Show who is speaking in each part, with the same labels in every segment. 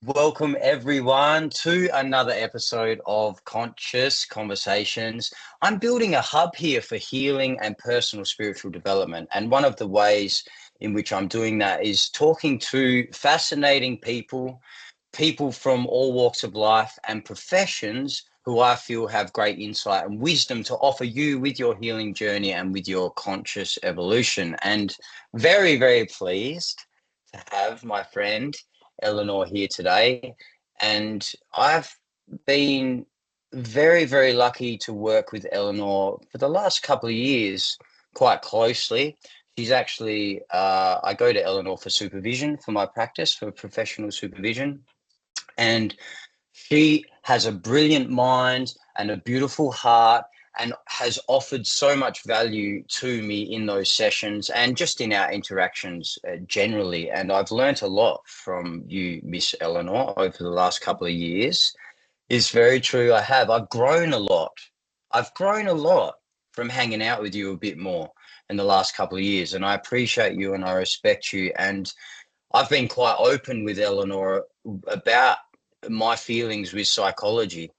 Speaker 1: Welcome everyone to another episode of Conscious Conversations. I'm building a hub here for healing and personal spiritual development. And one of the ways in which I'm doing that is talking to fascinating people, people from all walks of life and professions who I feel have great insight and wisdom to offer you with your healing journey and with your conscious evolution. And very, very pleased to have my friend Elinor here today. And I've been very, very lucky to work with Elinor for the last couple of years quite closely. She's actually, I go to Elinor for supervision for my practice, for professional supervision. And she has a brilliant mind and a beautiful heart and has offered so much value to me in those sessions and just in our interactions generally. And I've learnt a lot from you, Miss Elinor, over the last couple of years. It's very true. I have. I've grown a lot. I've grown a lot from hanging out with you a bit more in the last couple of years. And I appreciate you and I respect you. And I've been quite open with Elinor about my feelings with psychology.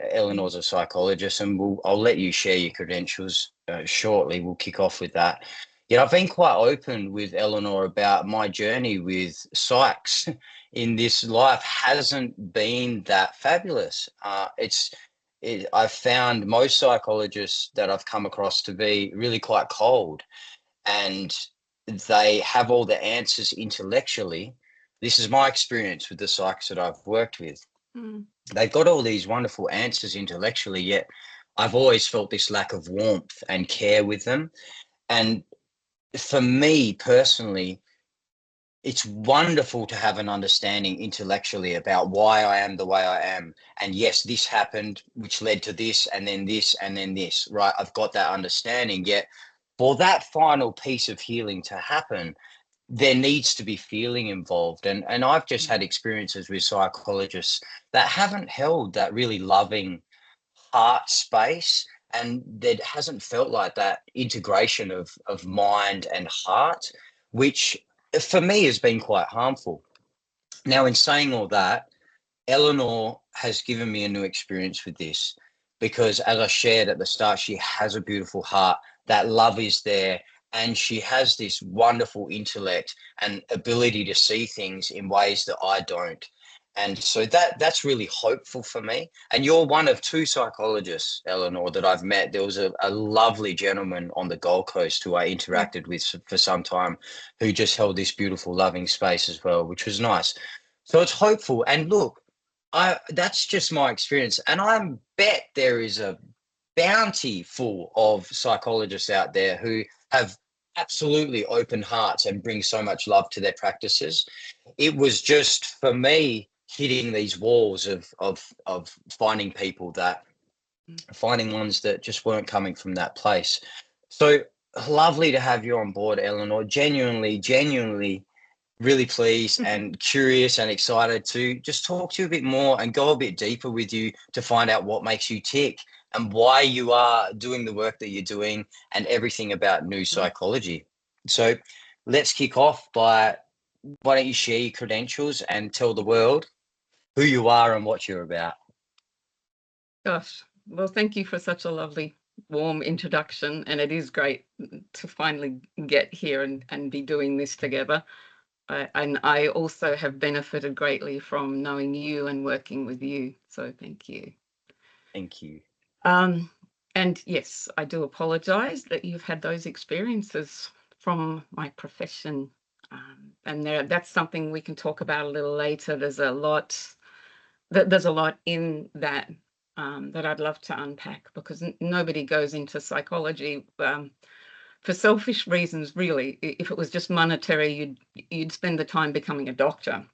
Speaker 1: Elinor's a psychologist, and I'll let you share your credentials shortly. We'll kick off with that. Yet I've been quite open with Elinor about my journey with psychs in this life hasn't been that fabulous. I've found most psychologists that I've come across to be really quite cold, and they have all the answers intellectually. This is my experience with the psychs that I've worked with. They've got all these wonderful answers intellectually, yet I've always felt this lack of warmth and care with them. And for me personally, it's wonderful to have an understanding intellectually about why I am the way I am. And yes, this happened, which led to this, and then this, and then this, right? I've got that understanding. Yet for that final piece of healing to happen, there needs to be feeling involved. And I've just had experiences with psychologists that haven't held that really loving heart space. And there hasn't felt like that integration of mind and heart, which for me has been quite harmful. Now, in saying all that, Elinor has given me a new experience with this because, as I shared at the start, she has a beautiful heart. That love is there, and she has this wonderful intellect and ability to see things in ways that I don't. And so that's really hopeful for me. And you're one of two psychologists, Elinor, that I've met. There was a lovely gentleman on the Gold Coast who I interacted with for some time who just held this beautiful, loving space as well, which was nice. So it's hopeful. And look, that's just my experience. And I bet there is a bounty full of psychologists out there who have absolutely open hearts and bring so much love to their practices. It was just for me hitting these walls of finding people that finding ones that just weren't coming from that place. So lovely to have you on board, Elinor. Genuinely really pleased and curious and excited to just talk to you a bit more and go a bit deeper with you to find out what makes you tick and why you are doing the work that you're doing and everything about new psychology. So let's kick off by, why don't you share your credentials and tell the world who you are and what you're about?
Speaker 2: Gosh, well, thank you for such a lovely, warm introduction. And it is great to finally get here and be doing this together. And I also have benefited greatly from knowing you and working with you. So thank you.
Speaker 1: Thank you.
Speaker 2: And yes, I do apologize that you've had those experiences from my profession. And that's something we can talk about a little later. There's a lot in that that I'd love to unpack, because nobody goes into psychology for selfish reasons, really. If it was just monetary, you'd spend the time becoming a doctor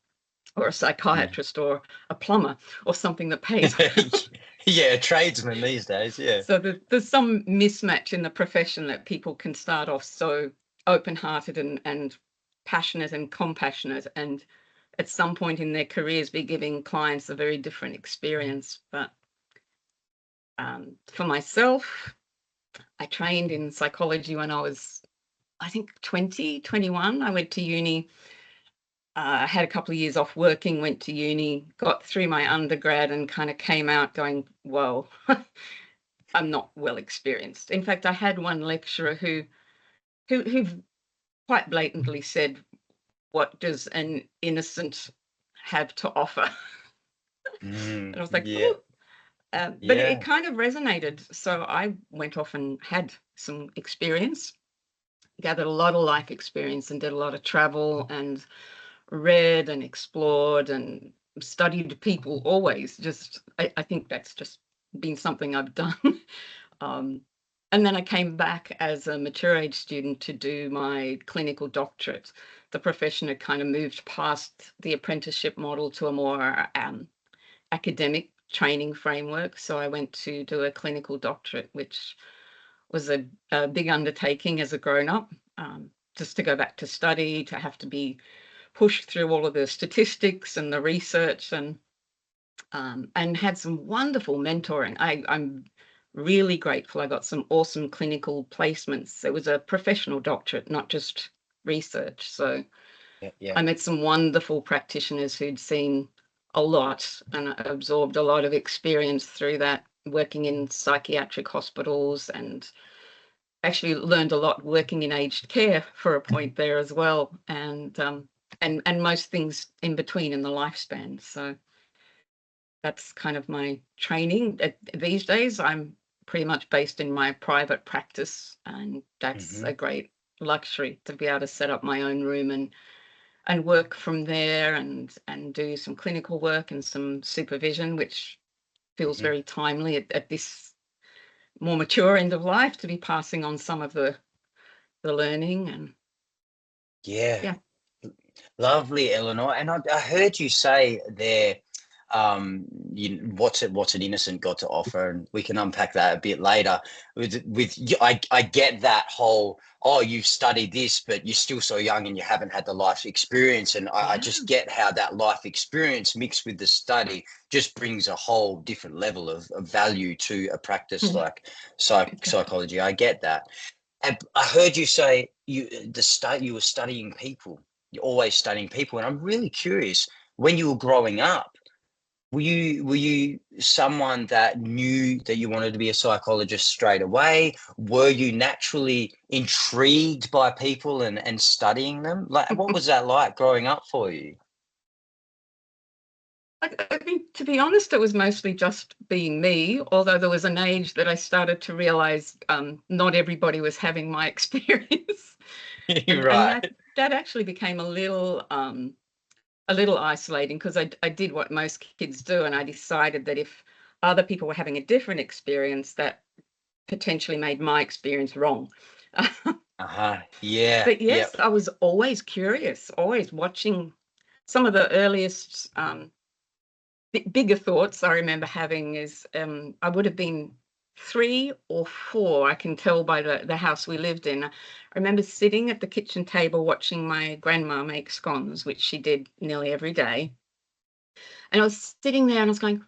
Speaker 2: or a psychiatrist or a plumber or something that pays.
Speaker 1: Yeah, tradesman these days, yeah.
Speaker 2: So there's some mismatch in the profession that people can start off so open-hearted and passionate and compassionate, and at some point in their careers be giving clients a very different experience. But for myself, I trained in psychology when I was, I think, 20, 21. I went to uni I had a couple of years off working, went to uni, got through my undergrad, and kind of came out going, "Whoa, I'm not well experienced." In fact, I had one lecturer who quite blatantly said, "What does an innocent have to offer?" And I was like,
Speaker 1: Yeah.
Speaker 2: "Ooh." But it
Speaker 1: Yeah.
Speaker 2: kind of resonated. So I went off and had some experience, gathered a lot of life experience, and did a lot of travel and read and explored and studied people always. Just, I think that's just been something I've done. um, and then I came back as a mature age student to do my clinical doctorate. The profession had kind of moved past the apprenticeship model to a more academic training framework. So I went to do a clinical doctorate, which was a big undertaking as a grown up, just to go back to study, to have to be pushed through all of the statistics and the research, and had some wonderful mentoring. I'm really grateful. I got some awesome clinical placements. It was a professional doctorate, not just research. So
Speaker 1: Yeah. Yeah.
Speaker 2: I met some wonderful practitioners who'd seen a lot and absorbed a lot of experience through that, working in psychiatric hospitals, and actually learned a lot working in aged care for a point there as well, and most things in between in the lifespan. So that's kind of my training. These days, I'm pretty much based in my private practice, and that's
Speaker 1: Hmm.
Speaker 2: a great luxury to be able to set up my own room and work from there, and do some clinical work and some supervision, which feels
Speaker 1: Hmm.
Speaker 2: very timely at this more mature end of life, to be passing on some of the learning. And
Speaker 1: Yeah.
Speaker 2: yeah.
Speaker 1: Lovely, Elinor. And I heard you say there, what's an innocent got to offer, and we can unpack that a bit later. I get that whole, oh, you've studied this, but you're still so young and you haven't had the life experience, and I
Speaker 2: Yeah.
Speaker 1: just get how that life experience mixed with the study just brings a whole different level of value to a practice like psychology. I get that. And I heard you say you were studying people. You're always studying people, and I'm really curious. When you were growing up, were you someone that knew that you wanted to be a psychologist straight away? Were you naturally intrigued by people and studying them? Like, what was that like growing up for you?
Speaker 2: I mean, to be honest, it was mostly just being me, although there was an age that I started to realize not everybody was having my experience. And
Speaker 1: Right.
Speaker 2: that actually became a little isolating, because I did what most kids do, and I decided that if other people were having a different experience, that potentially made my experience wrong.
Speaker 1: Uh-huh. Yeah.
Speaker 2: But yes,
Speaker 1: Yep.
Speaker 2: I was always curious, always watching. Some of the earliest bigger thoughts I remember having is, I would have been 3 or 4, I can tell by the house we lived in. I remember sitting at the kitchen table watching my grandma make scones, which she did nearly every day. And I was sitting there and I was going,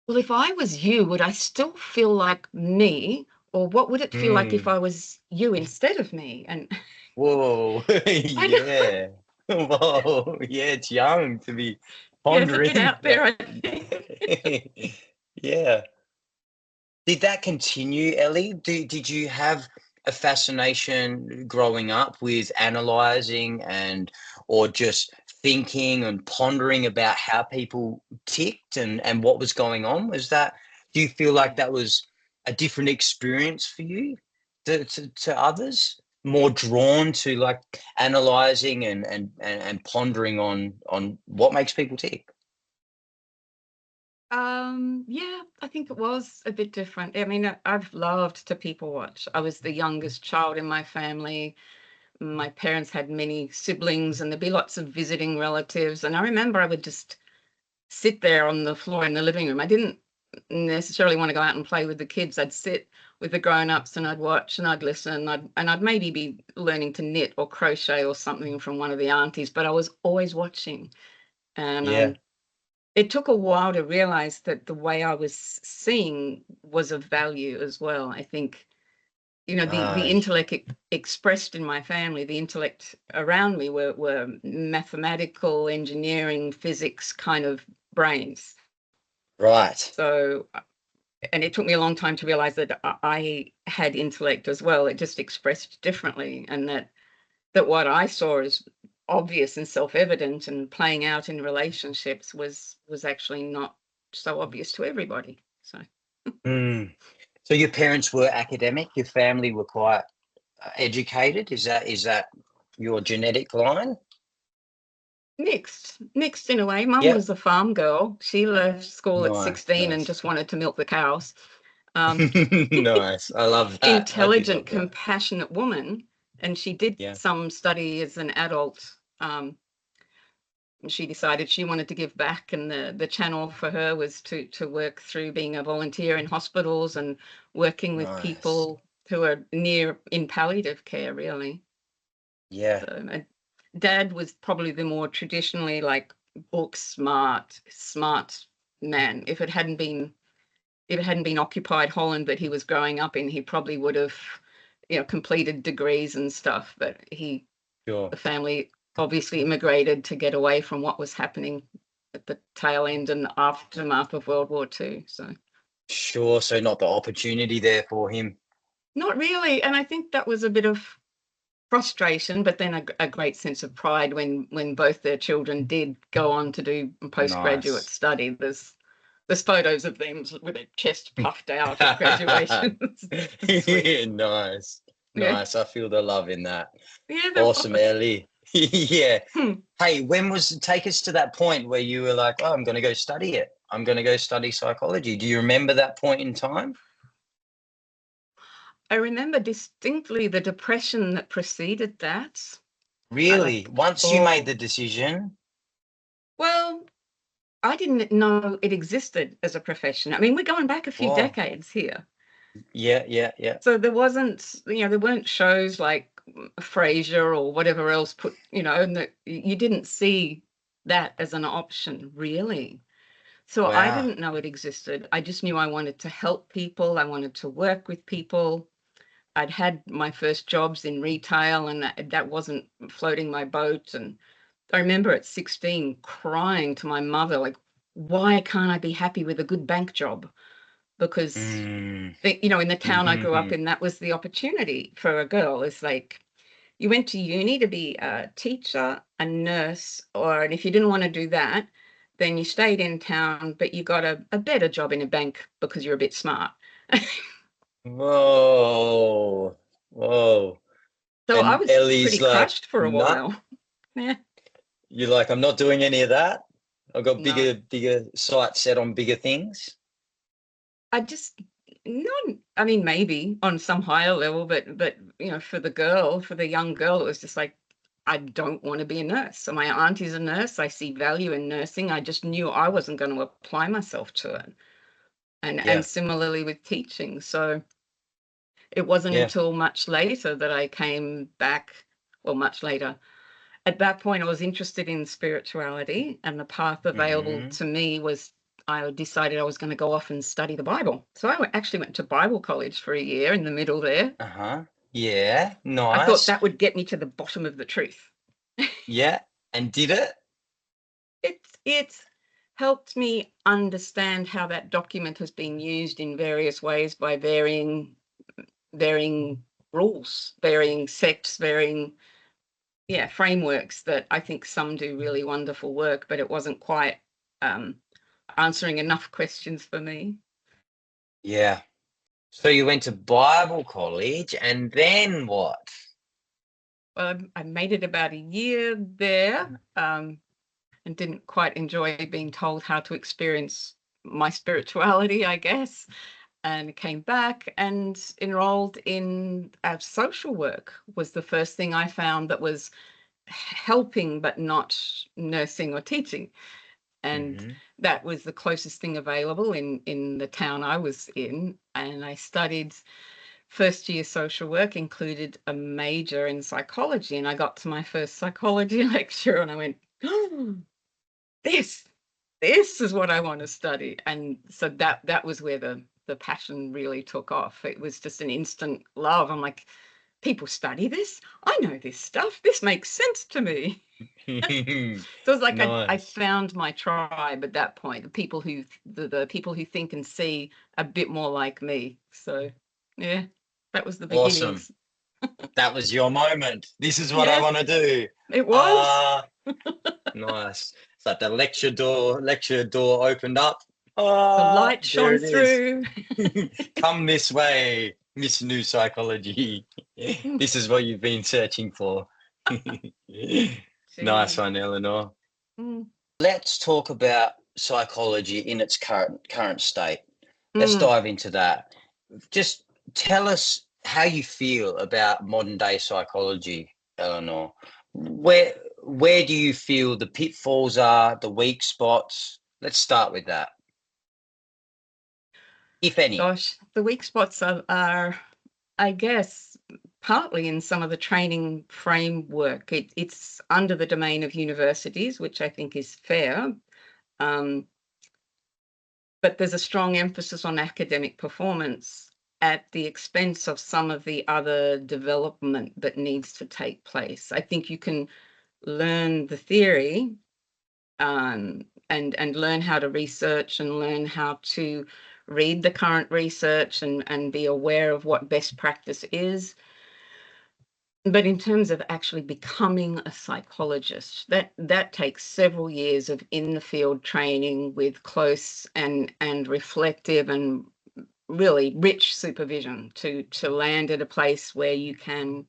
Speaker 2: well, if I was you, would I still feel like me? Or what would it feel like if
Speaker 1: Hmm.
Speaker 2: I was you instead of me? And
Speaker 1: Whoa.
Speaker 2: I know,
Speaker 1: Yeah. Whoa. Yeah, it's young to be
Speaker 2: yeah, it's a bit
Speaker 1: pondering
Speaker 2: out there,
Speaker 1: that.
Speaker 2: I think.
Speaker 1: Yeah. Did that continue, Ellie? Did you have a fascination growing up with analyzing or just thinking and pondering about how people ticked and what was going on? Do you feel like
Speaker 2: Yeah.
Speaker 1: that was a different experience for you to others? More drawn to like analyzing and pondering on what makes people tick?
Speaker 2: Yeah, I think it was a bit different. I mean, I've loved to people watch. I was the youngest child in my family. My parents had many siblings, and there'd be lots of visiting relatives. And I remember I would just sit there on the floor in the living room. I didn't necessarily want to go out and play with the kids. I'd sit with the grown-ups and I'd watch and I'd listen. And I'd maybe be learning to knit or crochet or something from one of the aunties, but I was always watching. And
Speaker 1: Yeah.
Speaker 2: it took a while to realize that the way I was seeing was of value as well. I think the intellect expressed in my family, the intellect around me were mathematical, engineering, physics kind of brains.
Speaker 1: Right.
Speaker 2: So, and it took me a long time to realize that I had intellect as well. It just expressed differently, and that what I saw as obvious and self-evident and playing out in relationships was actually not so obvious to everybody. So.
Speaker 1: So your parents were academic. Your family were quite educated. Is that your genetic line?
Speaker 2: Mixed in a way. Mum
Speaker 1: Yep.
Speaker 2: was a farm girl. She left school at 16 and
Speaker 1: Nice.
Speaker 2: just wanted to milk the cows.
Speaker 1: Nice. I love that. I do
Speaker 2: Intelligent,
Speaker 1: love that.
Speaker 2: compassionate woman. And she did
Speaker 1: Yeah.
Speaker 2: some study as an adult. She decided she wanted to give back, and the channel for her was to work through being a volunteer in hospitals and working with
Speaker 1: Nice.
Speaker 2: people who are near in palliative care, really.
Speaker 1: Yeah.
Speaker 2: So my dad was probably the more traditionally like book smart man. If it hadn't been occupied Holland that he was growing up in, he probably would have, completed degrees and stuff. But
Speaker 1: Sure.
Speaker 2: the family obviously immigrated to get away from what was happening at the tail end and aftermath of World War II. So
Speaker 1: Sure. So not the opportunity there for him.
Speaker 2: not really. And I think that was a bit of frustration, but then a great sense of pride when both their children did go on to do postgraduate
Speaker 1: Nice.
Speaker 2: study. There's photos of them with their chest puffed out at graduation. Sweet.
Speaker 1: Nice.
Speaker 2: Yeah.
Speaker 1: Nice. I feel the love in that.
Speaker 2: Yeah, there
Speaker 1: Awesome,
Speaker 2: was.
Speaker 1: Ellie. Yeah.
Speaker 2: Hmm.
Speaker 1: Hey, take us to that point where you were like, oh, I'm going to go study it. I'm going to go study psychology. Do you remember that point in time?
Speaker 2: I remember distinctly the depression that preceded that.
Speaker 1: Really? Once you made the decision?
Speaker 2: Well, I didn't know it existed as a profession. I mean, we're going back a few
Speaker 1: Whoa.
Speaker 2: decades here.
Speaker 1: Yeah.
Speaker 2: So there weren't shows like Frasier or whatever else and that you didn't see that as an option, really. So I
Speaker 1: Wow.
Speaker 2: didn't know it existed. I just knew I wanted to help people. I wanted to work with people. I'd had my first jobs in retail, and that wasn't floating my boat. And I remember at 16 crying to my mother, like, why can't I be happy with a good bank job? Because
Speaker 1: Mm.
Speaker 2: in the town I grew up
Speaker 1: Mm-hmm.
Speaker 2: in, that was the opportunity for a girl. It's like you went to uni to be a teacher, a nurse, and if you didn't want to do that, then you stayed in town, but you got a better job in a bank because you're a bit smart.
Speaker 1: Whoa. Whoa.
Speaker 2: So I
Speaker 1: And
Speaker 2: was pretty
Speaker 1: Ellie's like,
Speaker 2: crushed for a
Speaker 1: nah.
Speaker 2: while. Yeah.
Speaker 1: You're like, I'm not doing any of that. I've got
Speaker 2: No,
Speaker 1: bigger sights set on bigger things.
Speaker 2: I just not. I mean, maybe on some higher level, but for the young girl, it was just like I don't want to be a nurse. So my auntie's a nurse. I see value in nursing. I just knew I wasn't going to apply myself to it. And
Speaker 1: Yeah.
Speaker 2: similarly with teaching. So it wasn't
Speaker 1: Yeah.
Speaker 2: until much later that I came back. Well, much later. At that point, I was interested in spirituality, and the path available
Speaker 1: Mm-hmm.
Speaker 2: to me was I decided I was going to go off and study the Bible. So I actually went to Bible college for a year in the middle there.
Speaker 1: Uh-huh. Yeah.
Speaker 2: I thought
Speaker 1: Nice.
Speaker 2: that would get me to the bottom of the truth.
Speaker 1: Yeah. And did it?
Speaker 2: It's helped me understand how that document has been used in various ways by varying rules, varying sects, varying frameworks that I think some do really wonderful work, but it wasn't quite answering enough questions for me.
Speaker 1: Yeah. So you went to Bible college and then what?
Speaker 2: Well, I made it about a year there, and didn't quite enjoy being told how to experience my spirituality, I guess. And came back and enrolled in social work was the first thing I found that was helping but not nursing or teaching. And
Speaker 1: Mm-hmm.
Speaker 2: that was the closest thing available in the town I was in. And I studied first year social work, included a major in psychology. And I got to my first psychology lecture and I went, oh, this is what I want to study. And so that was where the the passion really took off. It was just an instant love. I'm like, people study this. I know this stuff. This makes sense to me. So it's like I
Speaker 1: Nice.
Speaker 2: found my tribe at that point, the people who think and see a bit more like me. So yeah, that was the
Speaker 1: Awesome.
Speaker 2: beginnings.
Speaker 1: That was your moment. This is what I
Speaker 2: Yeah,
Speaker 1: want to do.
Speaker 2: it was.
Speaker 1: Ah, nice. It's like the lecture door opened up.
Speaker 2: The
Speaker 1: Ah,
Speaker 2: light
Speaker 1: there
Speaker 2: shone
Speaker 1: it is.
Speaker 2: through.
Speaker 1: Come this way, Miss New Psychology. This is what you've been searching for. Nice
Speaker 2: Gee.
Speaker 1: one, Elinor.
Speaker 2: Mm,
Speaker 1: Let's talk about psychology in its current state. Let's
Speaker 2: mm.
Speaker 1: dive into that. Just tell us how you feel about modern day psychology, Elinor. Where do you feel the pitfalls are, the weak spots? Let's start with that, if any.
Speaker 2: Gosh, the weak spots are, I guess, partly in some of the training framework. It's under the domain of universities, which I think is fair. Um, but there's a strong emphasis on academic performance at the expense of some of the other development that needs to take place. I think you can learn the theory, and learn how to research and learn how to read the current research and be aware of what best practice is. But in terms of actually becoming a psychologist, that takes several years of in the field training with close and reflective and really rich supervision to land at a place where you can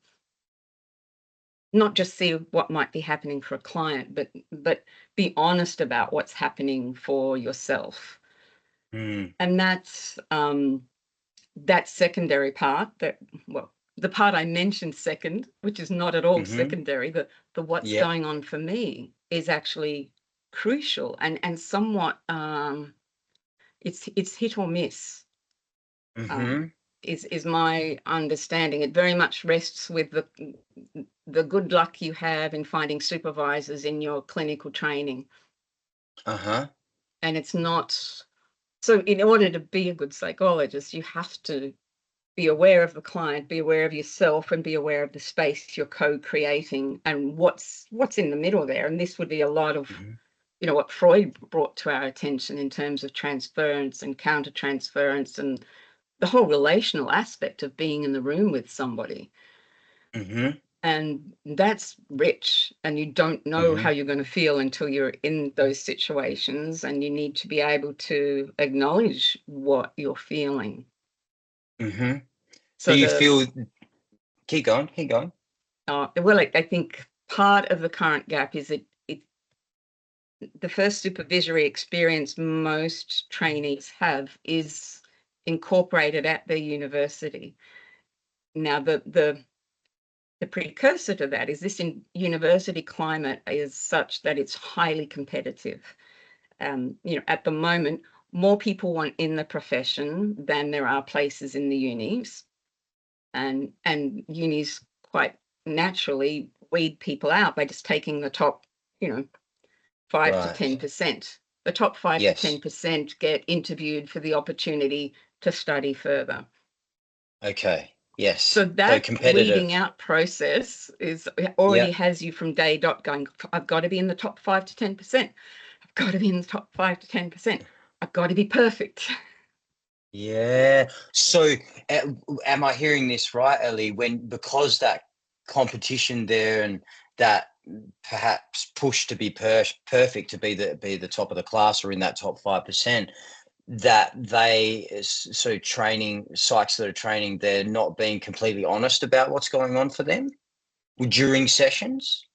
Speaker 2: not just see what might be happening for a client, but be honest about what's happening for yourself.
Speaker 1: Mm,
Speaker 2: And that's that secondary part, that, well, the part I mentioned second, which is not at all
Speaker 1: mm-hmm.
Speaker 2: secondary, the what's
Speaker 1: Yep.
Speaker 2: going on for me is actually crucial and somewhat it's hit or miss.
Speaker 1: Mm-hmm.
Speaker 2: um, is my understanding. It very much rests with the good luck you have in finding supervisors in your clinical training.
Speaker 1: Uh-huh.
Speaker 2: And it's not so. In order to be a good psychologist, you have to be aware of the client, be aware of yourself, and be aware of the space you're co-creating and what's in the middle there. And this would be a lot of,
Speaker 1: Mm-hmm.
Speaker 2: what Freud brought to our attention in terms of transference and countertransference and the whole relational aspect of being in the room with somebody.
Speaker 1: Mm-hmm.
Speaker 2: And that's rich, and you don't know
Speaker 1: Mm-hmm.
Speaker 2: how you're going to feel until you're in those situations, and you need to be able to acknowledge what you're feeling.
Speaker 1: Mm-hmm. So
Speaker 2: So
Speaker 1: you feel, keep going, keep going.
Speaker 2: well, I think part of the current gap is the first supervisory experience most trainees have is incorporated at their university. Now, the precursor to that is this in university climate is such that it's highly competitive. At the moment, more people want in the profession than there are places in the unis, and unis quite naturally weed people out by just taking the top, 5 to
Speaker 1: Right.
Speaker 2: 10%. The top 5 to
Speaker 1: Yes.
Speaker 2: 10% get interviewed for the opportunity to study further.
Speaker 1: Okay. Yes.
Speaker 2: So
Speaker 1: So
Speaker 2: that weeding
Speaker 1: competitive.
Speaker 2: out process is already
Speaker 1: Yep.
Speaker 2: has you from day dot going, I've got to be in the top 5 to 10%. I've got to be in the top 5 to 10%. I've got to be perfect.
Speaker 1: Yeah. So am I hearing this right, Ellie? Because that competition there and that perhaps push to be perfect to be the top of the class or in that top 5%, that training psychs that are training, they're not being completely honest about what's going on for them during sessions?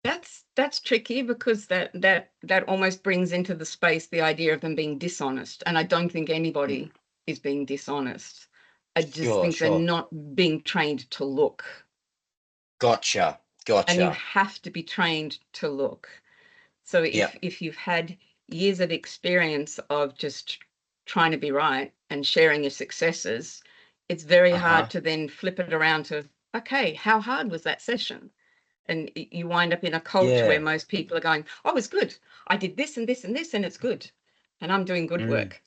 Speaker 2: That's tricky because that almost brings into the space the idea of them being dishonest. And I don't think
Speaker 1: Mm.
Speaker 2: anybody is being dishonest. I just
Speaker 1: Sure,
Speaker 2: think they're
Speaker 1: sure.
Speaker 2: not being trained to look.
Speaker 1: Gotcha.
Speaker 2: And you
Speaker 1: Gotcha.
Speaker 2: have to be trained to look. So
Speaker 1: Yep.
Speaker 2: if you've had years of experience of just trying to be right and sharing your successes, it's very hard
Speaker 1: Uh-huh.
Speaker 2: to then flip it around to, okay, how hard was that session? And you wind up in a culture where
Speaker 1: Yeah.
Speaker 2: most people are going, oh, it's good. I did this and this and this, and it's good. and I'm doing good
Speaker 1: Mm.
Speaker 2: work.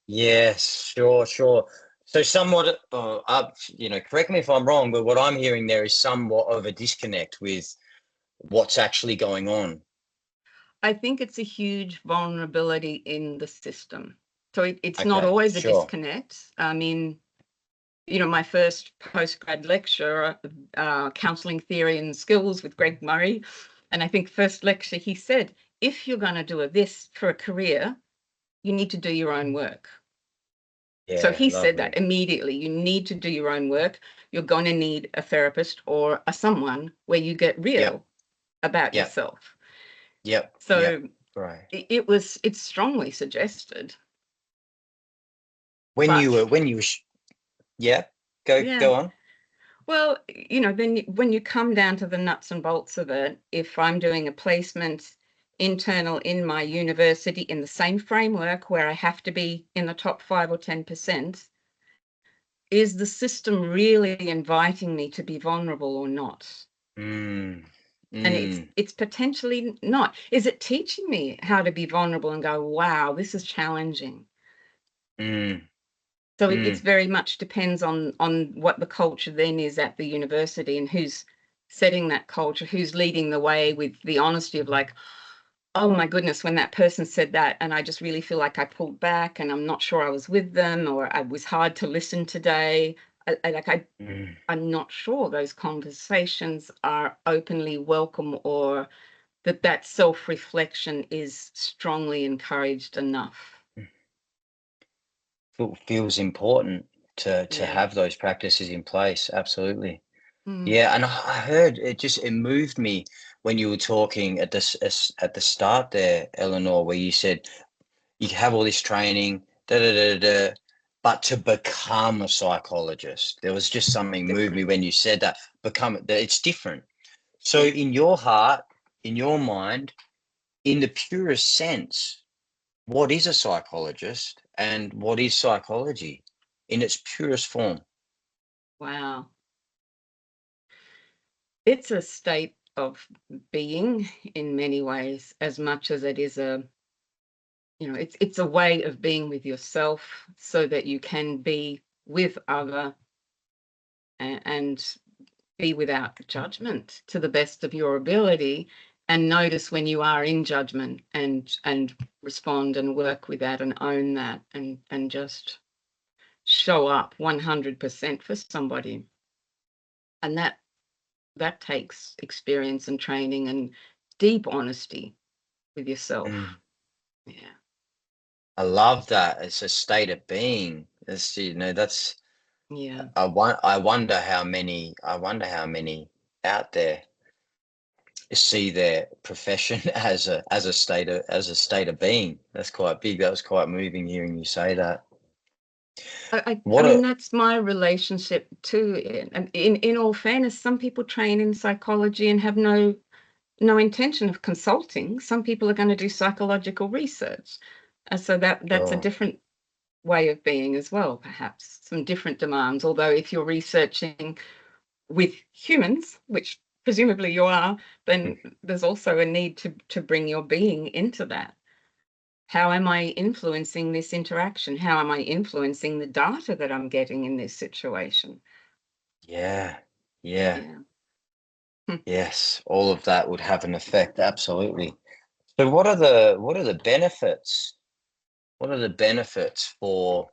Speaker 1: Yes, sure, sure. So somewhat, correct me if I'm wrong, but what I'm hearing there is somewhat of a disconnect with what's actually going on.
Speaker 2: I think it's a huge vulnerability in the system. So it's not
Speaker 1: Okay,
Speaker 2: always a
Speaker 1: sure.
Speaker 2: disconnect. I mean, my first postgrad lecture, Counseling Theory and Skills with Greg Murray, and I think first lecture he said, if you're going to do this for a career, you need to do your own work. So
Speaker 1: Yeah,
Speaker 2: he said that
Speaker 1: lovely.
Speaker 2: immediately. You need to do your own work. You're going to need a therapist or someone where you get
Speaker 1: Yep,
Speaker 2: real about
Speaker 1: yep,
Speaker 2: yourself.
Speaker 1: yep, yep.
Speaker 2: So
Speaker 1: Right.
Speaker 2: it's strongly suggested.
Speaker 1: When you
Speaker 2: But
Speaker 1: were, when you were, yeah,
Speaker 2: yeah,
Speaker 1: go on.
Speaker 2: well, then when you come down to the nuts and bolts of it, if I'm doing a placement internal in my university in the same framework where I have to be in the top 5 or 10%, is the system really inviting me to be vulnerable or not?
Speaker 1: Mm,
Speaker 2: And it's potentially not. Is it teaching me how to be vulnerable and go, wow, this is challenging?
Speaker 1: mm,
Speaker 2: So it's
Speaker 1: mm,
Speaker 2: very much depends on what the culture then is at the university and who's setting that culture, who's leading the way with the honesty of like, oh my goodness, when that person said that, and I just really feel like I pulled back and I'm not sure I was with them, or I was hard to listen today.
Speaker 1: mm.
Speaker 2: I'm not sure those conversations are openly welcome, or that self-reflection is strongly encouraged enough.
Speaker 1: Feels important to
Speaker 2: Yeah.
Speaker 1: have those practices in place. Absolutely.
Speaker 2: Mm.
Speaker 1: Yeah, and I heard it moved me when you were talking at at the start there, Eleanor, where you said you have all this training, da da da da, but to become a psychologist, there was just something moved me
Speaker 2: Different.
Speaker 1: when you said that. It's different. So
Speaker 2: Yeah.
Speaker 1: in your heart, in your mind, in the purest sense, what is a psychologist and what is psychology in its purest form?
Speaker 2: Wow. It's a state of being in many ways, as much as it is it's a way of being with yourself so that you can be with other and be without judgment to the best of your ability, and notice when you are in judgment and respond and work with that and own that and just show up 100% for somebody. And that takes experience and training and deep honesty with
Speaker 1: Mm.
Speaker 2: yourself. Yeah.
Speaker 1: I love that. It's a state of being. That's
Speaker 2: Yeah.
Speaker 1: I wonder how many out there see their profession as a state of being. That's quite big. That was quite moving hearing you say that.
Speaker 2: I
Speaker 1: What
Speaker 2: mean,
Speaker 1: a
Speaker 2: that's my relationship to it. And in all fairness, some people train in psychology and have no intention of consulting. Some people are going to do psychological research. So that's a
Speaker 1: sure.
Speaker 2: different way of being as well, perhaps some different demands. Although if you're researching with humans, which presumably you are, then there's also a need to bring your being into that. How am I influencing this interaction? How am I influencing the data that I'm getting in this situation?
Speaker 1: Yeah. Yeah.
Speaker 2: Yeah.
Speaker 1: Yes. All of that would have an effect. Absolutely. So what are the benefits? What are the benefits for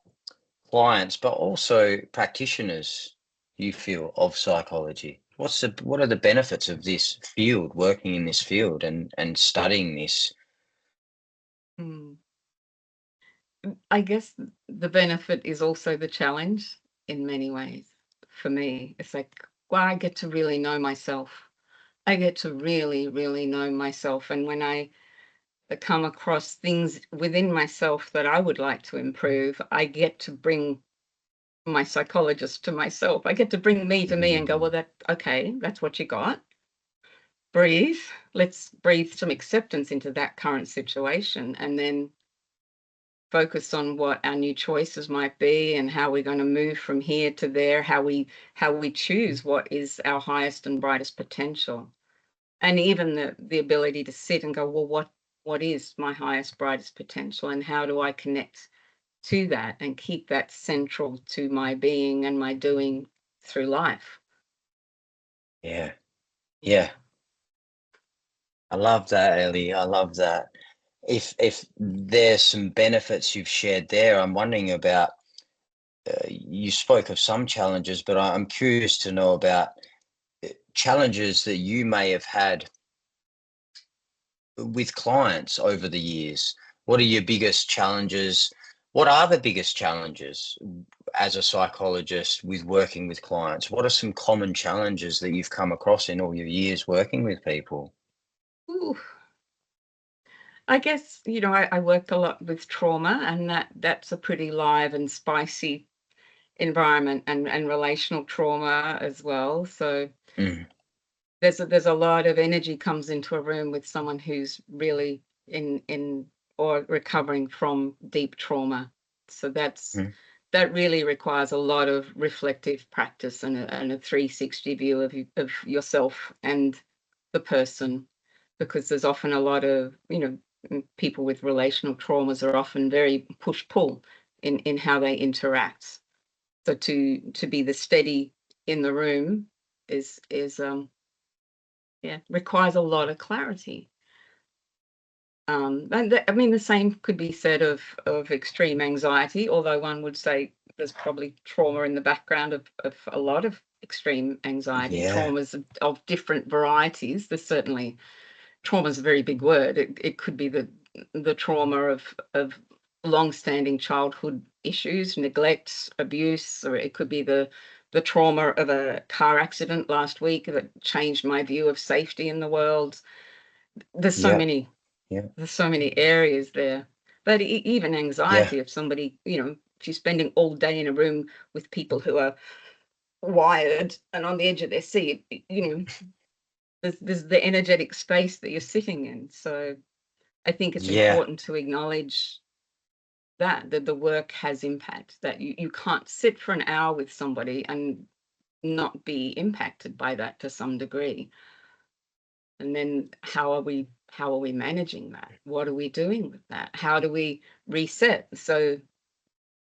Speaker 1: clients, but also practitioners, you feel, of psychology? What are the benefits of this field, working in this field and studying this?
Speaker 2: Hmm. I guess the benefit is also the challenge in many ways. For me, it's like, well, I get to really know myself. I get to really, really know myself. And when I come across things within myself that I would like to improve, I get to bring my psychologist to myself. I get to bring me to me and go, well,
Speaker 1: Mm,
Speaker 2: okay, that's what you got. Breathe. Let's breathe some acceptance into that current situation and then focus on what our new choices might be and how we're going to move from here to there, how we choose what is our highest and brightest potential. And even the ability to sit and go, well, what is my highest, brightest potential, and how do I connect to that and keep that central to my being and my doing through life.
Speaker 1: Yeah.
Speaker 2: Yeah.
Speaker 1: Yeah. I love that, Ellie. I love that. If there's some benefits you've shared there, I'm wondering about. You spoke of some challenges, but I'm curious to know about challenges that you may have had with clients over the years. What are your biggest challenges? What are the biggest challenges as a psychologist with working with clients? What are some common challenges that you've come across in all your years working with people?
Speaker 2: Ooh. I guess, I worked a lot with trauma, and that's a pretty live and spicy environment, and relational trauma as well. So
Speaker 1: Mm,
Speaker 2: there's a lot of energy comes into a room with someone who's really in or recovering from deep trauma. So
Speaker 1: mm,
Speaker 2: that really requires a lot of reflective practice, and a 360 view of yourself and the person, because there's often a lot of, people with relational traumas are often very push-pull in how they interact. So to be the steady in the room is yeah, requires a lot of clarity. I mean, the same could be said of extreme anxiety, although one would say there's probably trauma in the background of a lot of extreme anxiety,
Speaker 1: yeah.
Speaker 2: traumas of different varieties. There's certainly trauma is a very big word. It could be the trauma of long-standing childhood issues, neglect, abuse, or it could be the trauma of a car accident last week that changed my view of safety in the world. There's so
Speaker 1: Yep.
Speaker 2: many
Speaker 1: Yeah.
Speaker 2: there's so many areas there. But even
Speaker 1: Yeah.
Speaker 2: anxiety, if somebody, if you're spending all day in a room with people who are wired and on the edge of their seat, there's the energetic space that you're sitting in. So I think it's
Speaker 1: Yeah.
Speaker 2: important to acknowledge that the work has impact, that you can't sit for an hour with somebody and not be impacted by that to some degree. And then how are we managing that? What are we doing with that? How do we reset so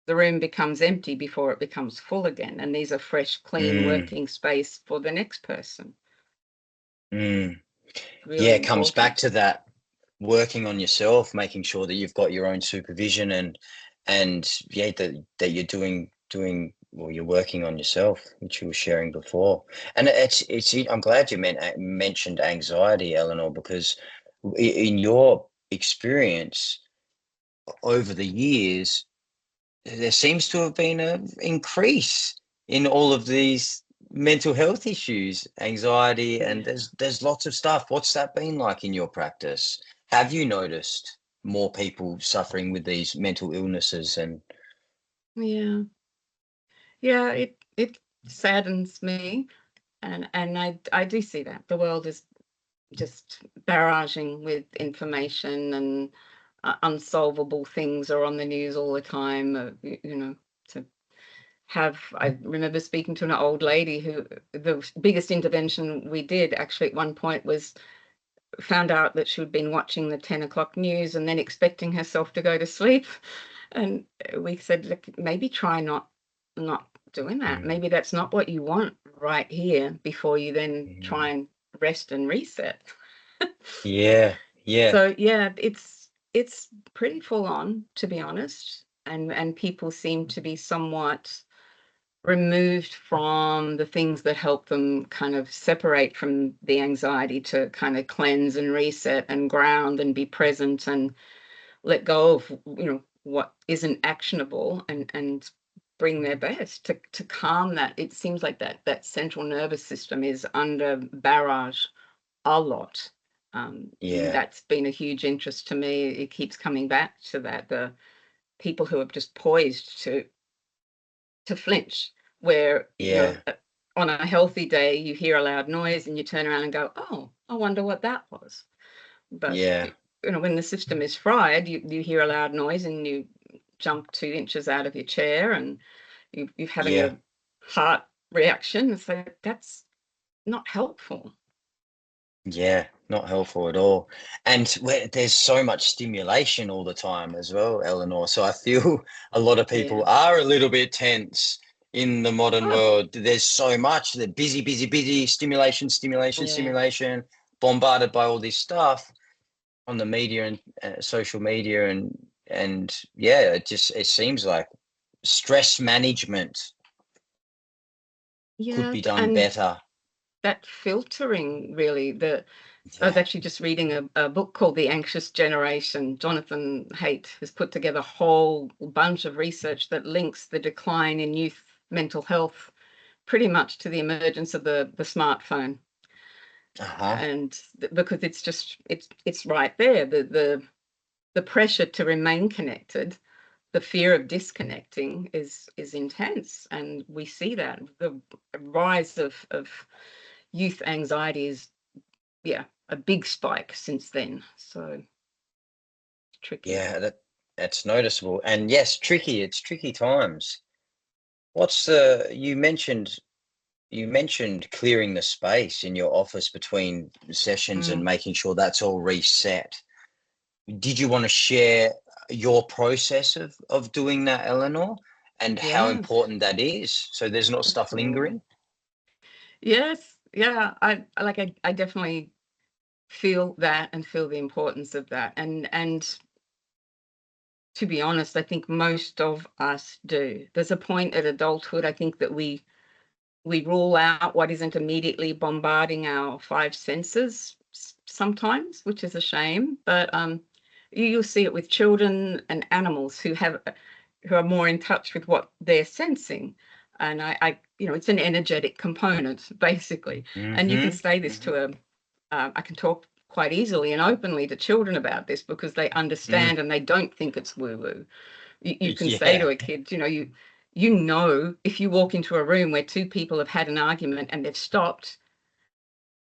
Speaker 2: the room becomes empty before it becomes full again, and these are fresh, clean
Speaker 1: Mm,
Speaker 2: working space for the next person?
Speaker 1: mm. Yeah,
Speaker 2: Really
Speaker 1: it comes back
Speaker 2: important.
Speaker 1: to that working on yourself, making sure that you've got your own supervision and yeah, that you're doing well, you're working on yourself, which you were sharing before. And I'm glad you mentioned anxiety, Eleanor, because in your experience over the years, there seems to have been an increase in all of these mental health issues, anxiety, and
Speaker 2: Yeah.
Speaker 1: there's lots of stuff. What's that been like in your practice? Have you noticed more people suffering with these mental illnesses? And
Speaker 2: Yeah. Yeah, it saddens me, and I do see that. The world is just barraging with information, and unsolvable things are on the news all the time. To I remember speaking to an old lady who the biggest intervention we did actually at one point was found out that she'd been watching the 10 o'clock news and then expecting herself to go to sleep. And we said, look, maybe try not doing that.
Speaker 1: mm,
Speaker 2: Maybe that's not what you want right here before you then try
Speaker 1: mm,
Speaker 2: and rest and reset.
Speaker 1: yeah, yeah,
Speaker 2: So yeah, it's pretty full on, to be honest. And people seem to be somewhat removed from the things that help them kind of separate from the anxiety, to kind of cleanse and reset and ground and be present and let go of what isn't actionable, and bring their best to calm that. It seems like that central nervous system is under barrage a lot.
Speaker 1: yeah,
Speaker 2: That's been a huge interest to me. It keeps coming back to that, the people who are just poised to flinch, where
Speaker 1: yeah,
Speaker 2: on a healthy day you hear a loud noise and you turn around and go, oh, I wonder what that was. But
Speaker 1: yeah,
Speaker 2: when the system is fried, you hear a loud noise and you jump 2 inches out of your chair, and you're having
Speaker 1: yeah,
Speaker 2: a heart reaction. So that's not helpful.
Speaker 1: Yeah, not helpful at all. And there's so much stimulation all the time as well, Eleanor. So I feel a lot of
Speaker 2: Yeah.
Speaker 1: people are a little bit tense in the modern
Speaker 2: Oh,
Speaker 1: world. There's so much. They're busy, busy, busy, stimulation, stimulation,
Speaker 2: yeah.
Speaker 1: stimulation, bombarded by all this stuff on the media and social media, and yeah, it seems like stress management could
Speaker 2: Yeah.
Speaker 1: be done
Speaker 2: And
Speaker 1: better.
Speaker 2: that filtering really, I was
Speaker 1: Yeah.
Speaker 2: actually just reading a book called The Anxious Generation. Jonathan Haidt has put together a whole bunch of research that links the decline in youth mental health pretty much to the emergence of the smartphone.
Speaker 1: Uh-huh.
Speaker 2: And because it's just it's right there, the pressure to remain connected, the fear of disconnecting is intense, and we see that the rise of youth anxiety is, yeah, a big spike since then. So tricky.
Speaker 1: Yeah, that's noticeable. And yes, tricky. It's tricky times. What's the you mentioned clearing the space in your office between sessions and
Speaker 2: Mm,
Speaker 1: making sure that's all reset. Did you want to share your process of doing that, Eleanor, and how
Speaker 2: yeah,
Speaker 1: important that is so there's not stuff
Speaker 2: sure.
Speaker 1: lingering?
Speaker 2: Yes, yeah, I definitely feel that and feel the importance of that. And to be honest, I think most of us do. There's a point at adulthood, I think, that we rule out what isn't immediately bombarding our five senses sometimes, which is a shame. But you'll see it with children and animals who are more in touch with what they're sensing. And it's an energetic component basically. And you can
Speaker 1: Mm-hmm.
Speaker 2: say this to I can talk quite easily and openly to children about this because they
Speaker 1: Mm.
Speaker 2: understand and they don't think it's woo woo. You can say
Speaker 1: Yeah.
Speaker 2: to a kid, you know, if you walk into a room where two people have had an argument and they've stopped,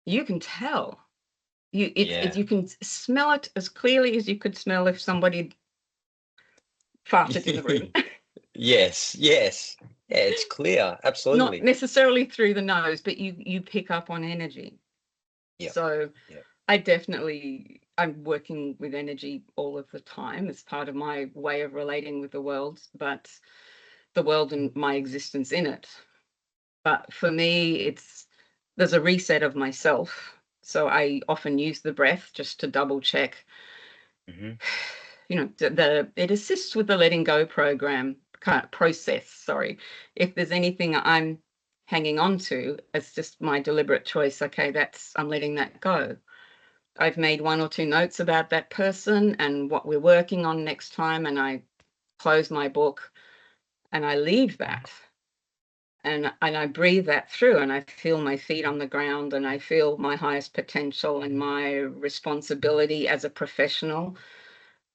Speaker 2: you can tell.
Speaker 1: Yeah.
Speaker 2: You can smell it as clearly as you could smell if somebody farted in the room.
Speaker 1: Yes, yes. Yeah, it's clear.
Speaker 2: Not
Speaker 1: Absolutely.
Speaker 2: necessarily through the nose, but you pick up on energy.
Speaker 1: Yep.
Speaker 2: So
Speaker 1: Yep.
Speaker 2: I'm working with energy all of the time as part of my way of relating with the world, but the world and my existence in it. But for me, there's a reset of myself. So I often use the breath just to double check.
Speaker 1: Mm-hmm.
Speaker 2: It assists with the letting go kind of process. Sorry, if there's anything I'm hanging on to, it's just my deliberate choice. Okay, I'm letting that go. I've made one or two notes about that person and what we're working on next time, and I close my book and I leave that. And I breathe that through and I feel my feet on the ground and I feel my highest potential and my responsibility as a professional,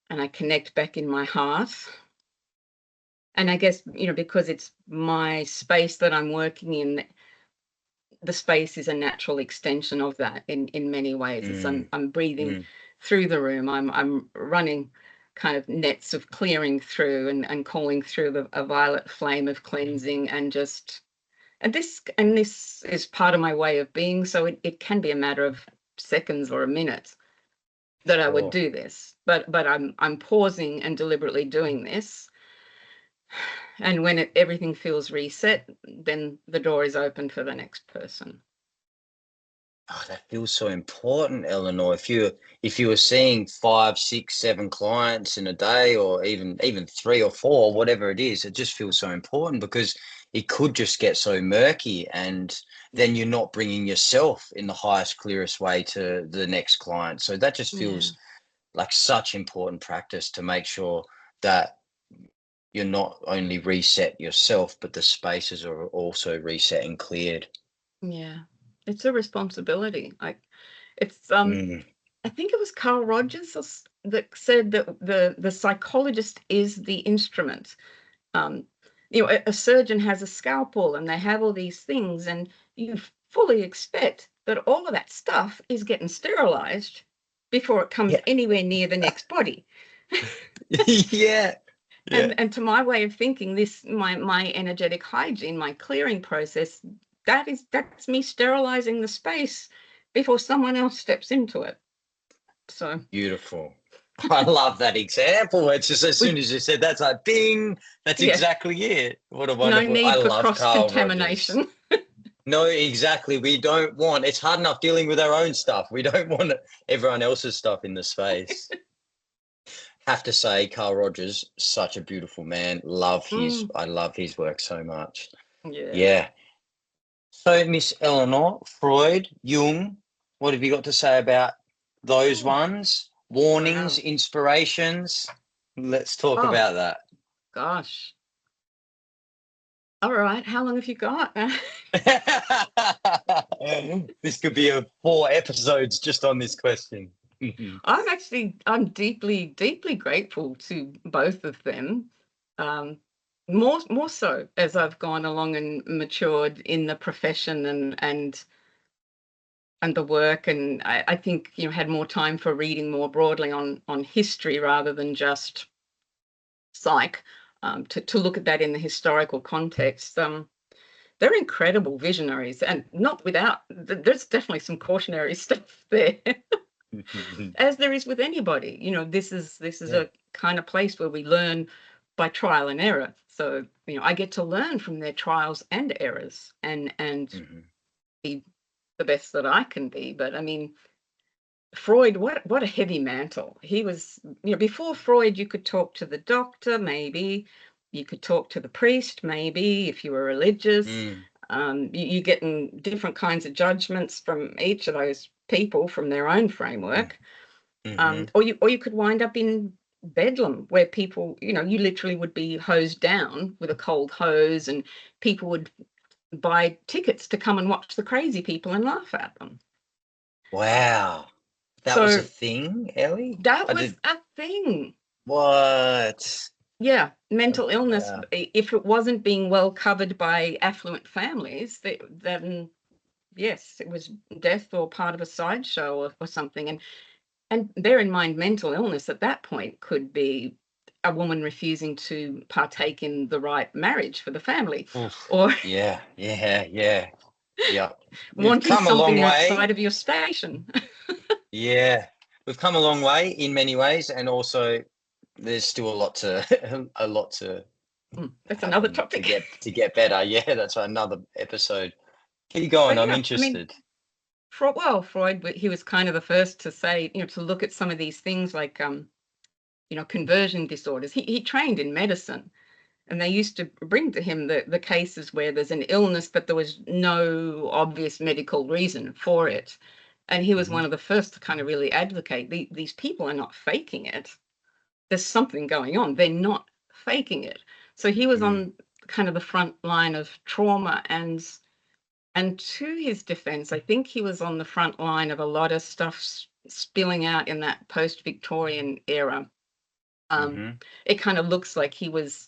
Speaker 2: and I connect back in my heart. And I guess, because it's my space that I'm working in, the space is a natural extension of that in many ways. It's
Speaker 1: Mm,
Speaker 2: I'm breathing
Speaker 1: mm.
Speaker 2: through the room. I'm running kind of nets of clearing through and calling through a violet flame of cleansing, and this is part of my way of being. So it can be a matter of seconds or a minute that I would
Speaker 1: Sure.
Speaker 2: do this. But I'm pausing and deliberately doing this. And when everything feels reset, then the door is open for the next person.
Speaker 1: Oh, that feels so important, Eleanor. If you were seeing 5, 6, 7 clients in a day, or even 3 or 4, whatever it is, it just feels so important because it could just get so murky, and then you're not bringing yourself in the highest, clearest way to the next client. So that just
Speaker 2: Yeah.
Speaker 1: feels like such important practice to make sure that you're not only reset yourself, but the spaces are also reset and cleared.
Speaker 2: Yeah. It's a responsibility. It's
Speaker 1: Mm.
Speaker 2: I think it was Carl Rogers that said that the psychologist is the instrument. Um, a surgeon has a scalpel and they have all these things, and you fully expect that all of that stuff is getting sterilized before it comes
Speaker 1: Yeah.
Speaker 2: anywhere near the next body.
Speaker 1: Yeah. Yeah.
Speaker 2: And to my way of thinking, my energetic hygiene, my clearing process, that's me sterilizing the space before someone else steps into it. So
Speaker 1: beautiful. I love that example. It's just as soon as you said that's like bing, that's exactly it. What a
Speaker 2: no
Speaker 1: wonderful. I
Speaker 2: need for
Speaker 1: love Carl Rogers.
Speaker 2: cross-contamination.
Speaker 1: No, exactly. We don't want. It's hard enough dealing with our own stuff. We don't want everyone else's stuff in the space. Have to say, Carl Rogers, such a beautiful man. I love his work so much. Yeah. So, Miss Elinor, Freud, Jung, what have you got to say about those ones? Warnings, inspirations? Let's talk about that.
Speaker 2: Gosh. All right. How long have you got?
Speaker 1: This could be 4 episodes just on this question.
Speaker 2: I'm deeply, deeply grateful to both of them. More so as I've gone along and matured in the profession and the work, and I think had more time for reading more broadly on history rather than just psych, to look at that in the historical context. They're incredible visionaries, and not without. There's definitely some cautionary stuff there, as there is with anybody. This is a kind of place where we learn by trial and error. So I get to learn from their trials and errors, and be the best that I can be. But I mean, Freud, what a heavy mantle. He was, before Freud, you could talk to the doctor, maybe. You could talk to the priest, maybe, if you were religious. You getting different kinds of judgments from each of those people from their own framework. Or you could wind up in Bedlam, where people, you literally would be hosed down with a cold hose, and people would buy tickets to come and watch the crazy people and laugh at them.
Speaker 1: Wow. That was a thing, Ellie?
Speaker 2: That was a thing.
Speaker 1: What?
Speaker 2: Yeah, mental illness, if it wasn't being well covered by affluent families, then yes, it was death or part of a sideshow or something. And bear in mind, mental illness at that point could be a woman refusing to partake in the right marriage for the family.
Speaker 1: Oof.
Speaker 2: Or
Speaker 1: yeah.
Speaker 2: wanting something outside of your station.
Speaker 1: Yeah, we've come a long way in many ways, and there's still a lot to
Speaker 2: that's another topic
Speaker 1: to get better. Yeah, that's another episode. Keep going. I'm interested.
Speaker 2: Freud, he was kind of the first to say, to look at some of these things like, conversion disorders. He trained in medicine, and they used to bring to him the cases where there's an illness, but there was no obvious medical reason for it. And he was one of the first to kind of really advocate these people are not faking it. There's something going on. They're not faking it. So he was on kind of the front line of trauma, and to his defense, I think he was on the front line of a lot of stuff spilling out in that post-Victorian era. It kind of looks like he was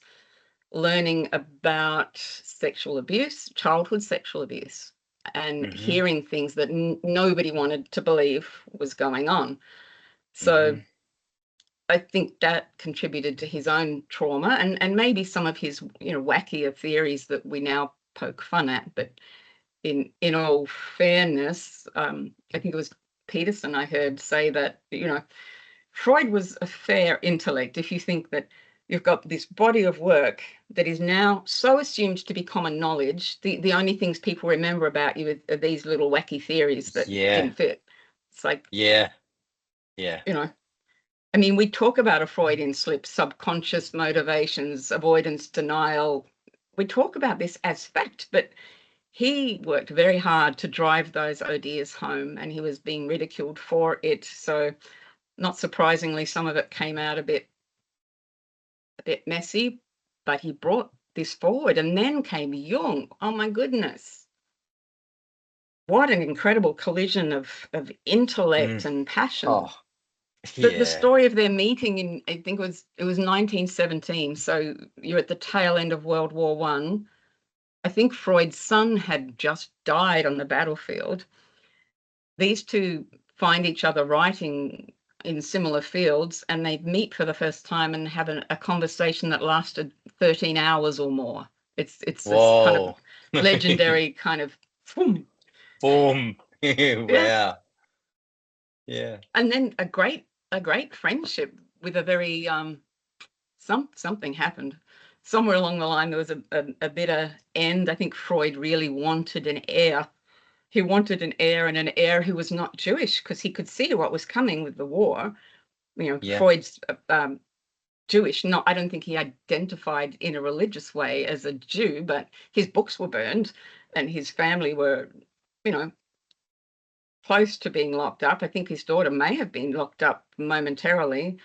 Speaker 2: learning about sexual abuse, childhood sexual abuse, and hearing things that nobody wanted to believe was going on. So I think that contributed to his own trauma, and maybe some of his wackier theories that we now poke fun at. But in all fairness, I think it was Peterson I heard say that Freud was a fair intellect. If you think that you've got this body of work that is now so assumed to be common knowledge, the only things people remember about you are these little wacky theories that didn't fit. It's like, I mean, we talk about a Freudian slip, subconscious motivations, avoidance, denial. We talk about this as fact, but he worked very hard to drive those ideas home, and he was being ridiculed for it. So not surprisingly, some of it came out a bit messy, but he brought this forward. And then came Jung. Oh my goodness. What an incredible collision of intellect and passion.
Speaker 1: Oh, yeah.
Speaker 2: The story of their meeting in, I think it was 1917. So you're at the tail end of World War I. I think Freud's son had just died on the battlefield. These two find each other writing in similar fields, and they meet for the first time and have a conversation that lasted 13 hours or more. It's this kind of legendary kind of boom. Yeah.
Speaker 1: Wow. Yeah.
Speaker 2: And then a great friendship with a very something happened somewhere along the line. There was a bitter end. I think Freud really wanted an heir. He wanted an heir, and an heir who was not Jewish, because he could see what was coming with the war.
Speaker 1: Yeah.
Speaker 2: Freud's Jewish. Not, I don't think he identified in a religious way as a Jew, but his books were burned, and his family were, you know, close to being locked up. I think his daughter may have been locked up momentarily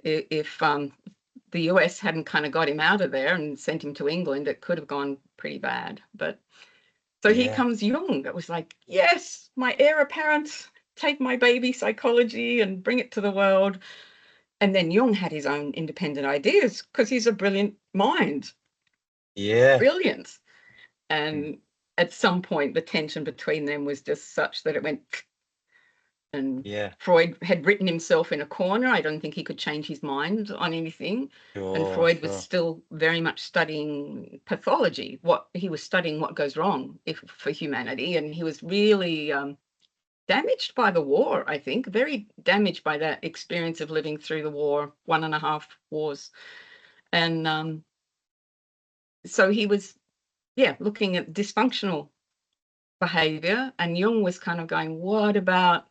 Speaker 2: if the US hadn't kind of got him out of there and sent him to England. It could have gone pretty bad. But so he
Speaker 1: Yeah.
Speaker 2: comes young. It was like, yes, my heir apparent, take my baby psychology and bring it to the world. And then Jung had his own independent ideas because he's a brilliant mind,
Speaker 1: Yeah.
Speaker 2: brilliant.
Speaker 1: Mm.
Speaker 2: And at some point, the tension between them was just such that it went. And
Speaker 1: Yeah.
Speaker 2: Freud had written himself in a corner. I don't think he could change his mind on anything. And
Speaker 1: Sure.
Speaker 2: Freud was
Speaker 1: Sure.
Speaker 2: still very much studying pathology. What he was studying, what goes wrong for humanity, and he was really damaged by the war. I think very damaged by that experience of living through the war, 1.5 wars, and so he was, yeah, looking at dysfunctional behavior. And Jung was kind of going, what about,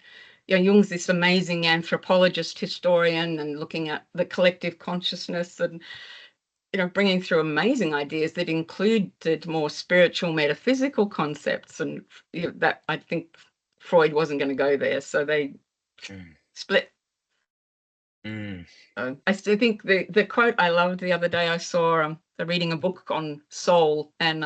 Speaker 2: Jung's this amazing anthropologist, historian, and looking at the collective consciousness and, bringing through amazing ideas that included more spiritual, metaphysical concepts. And that, I think Freud wasn't going to go there. So they
Speaker 1: Mm.
Speaker 2: split.
Speaker 1: Mm.
Speaker 2: I still think the quote I loved the other day, I saw reading a book on soul, and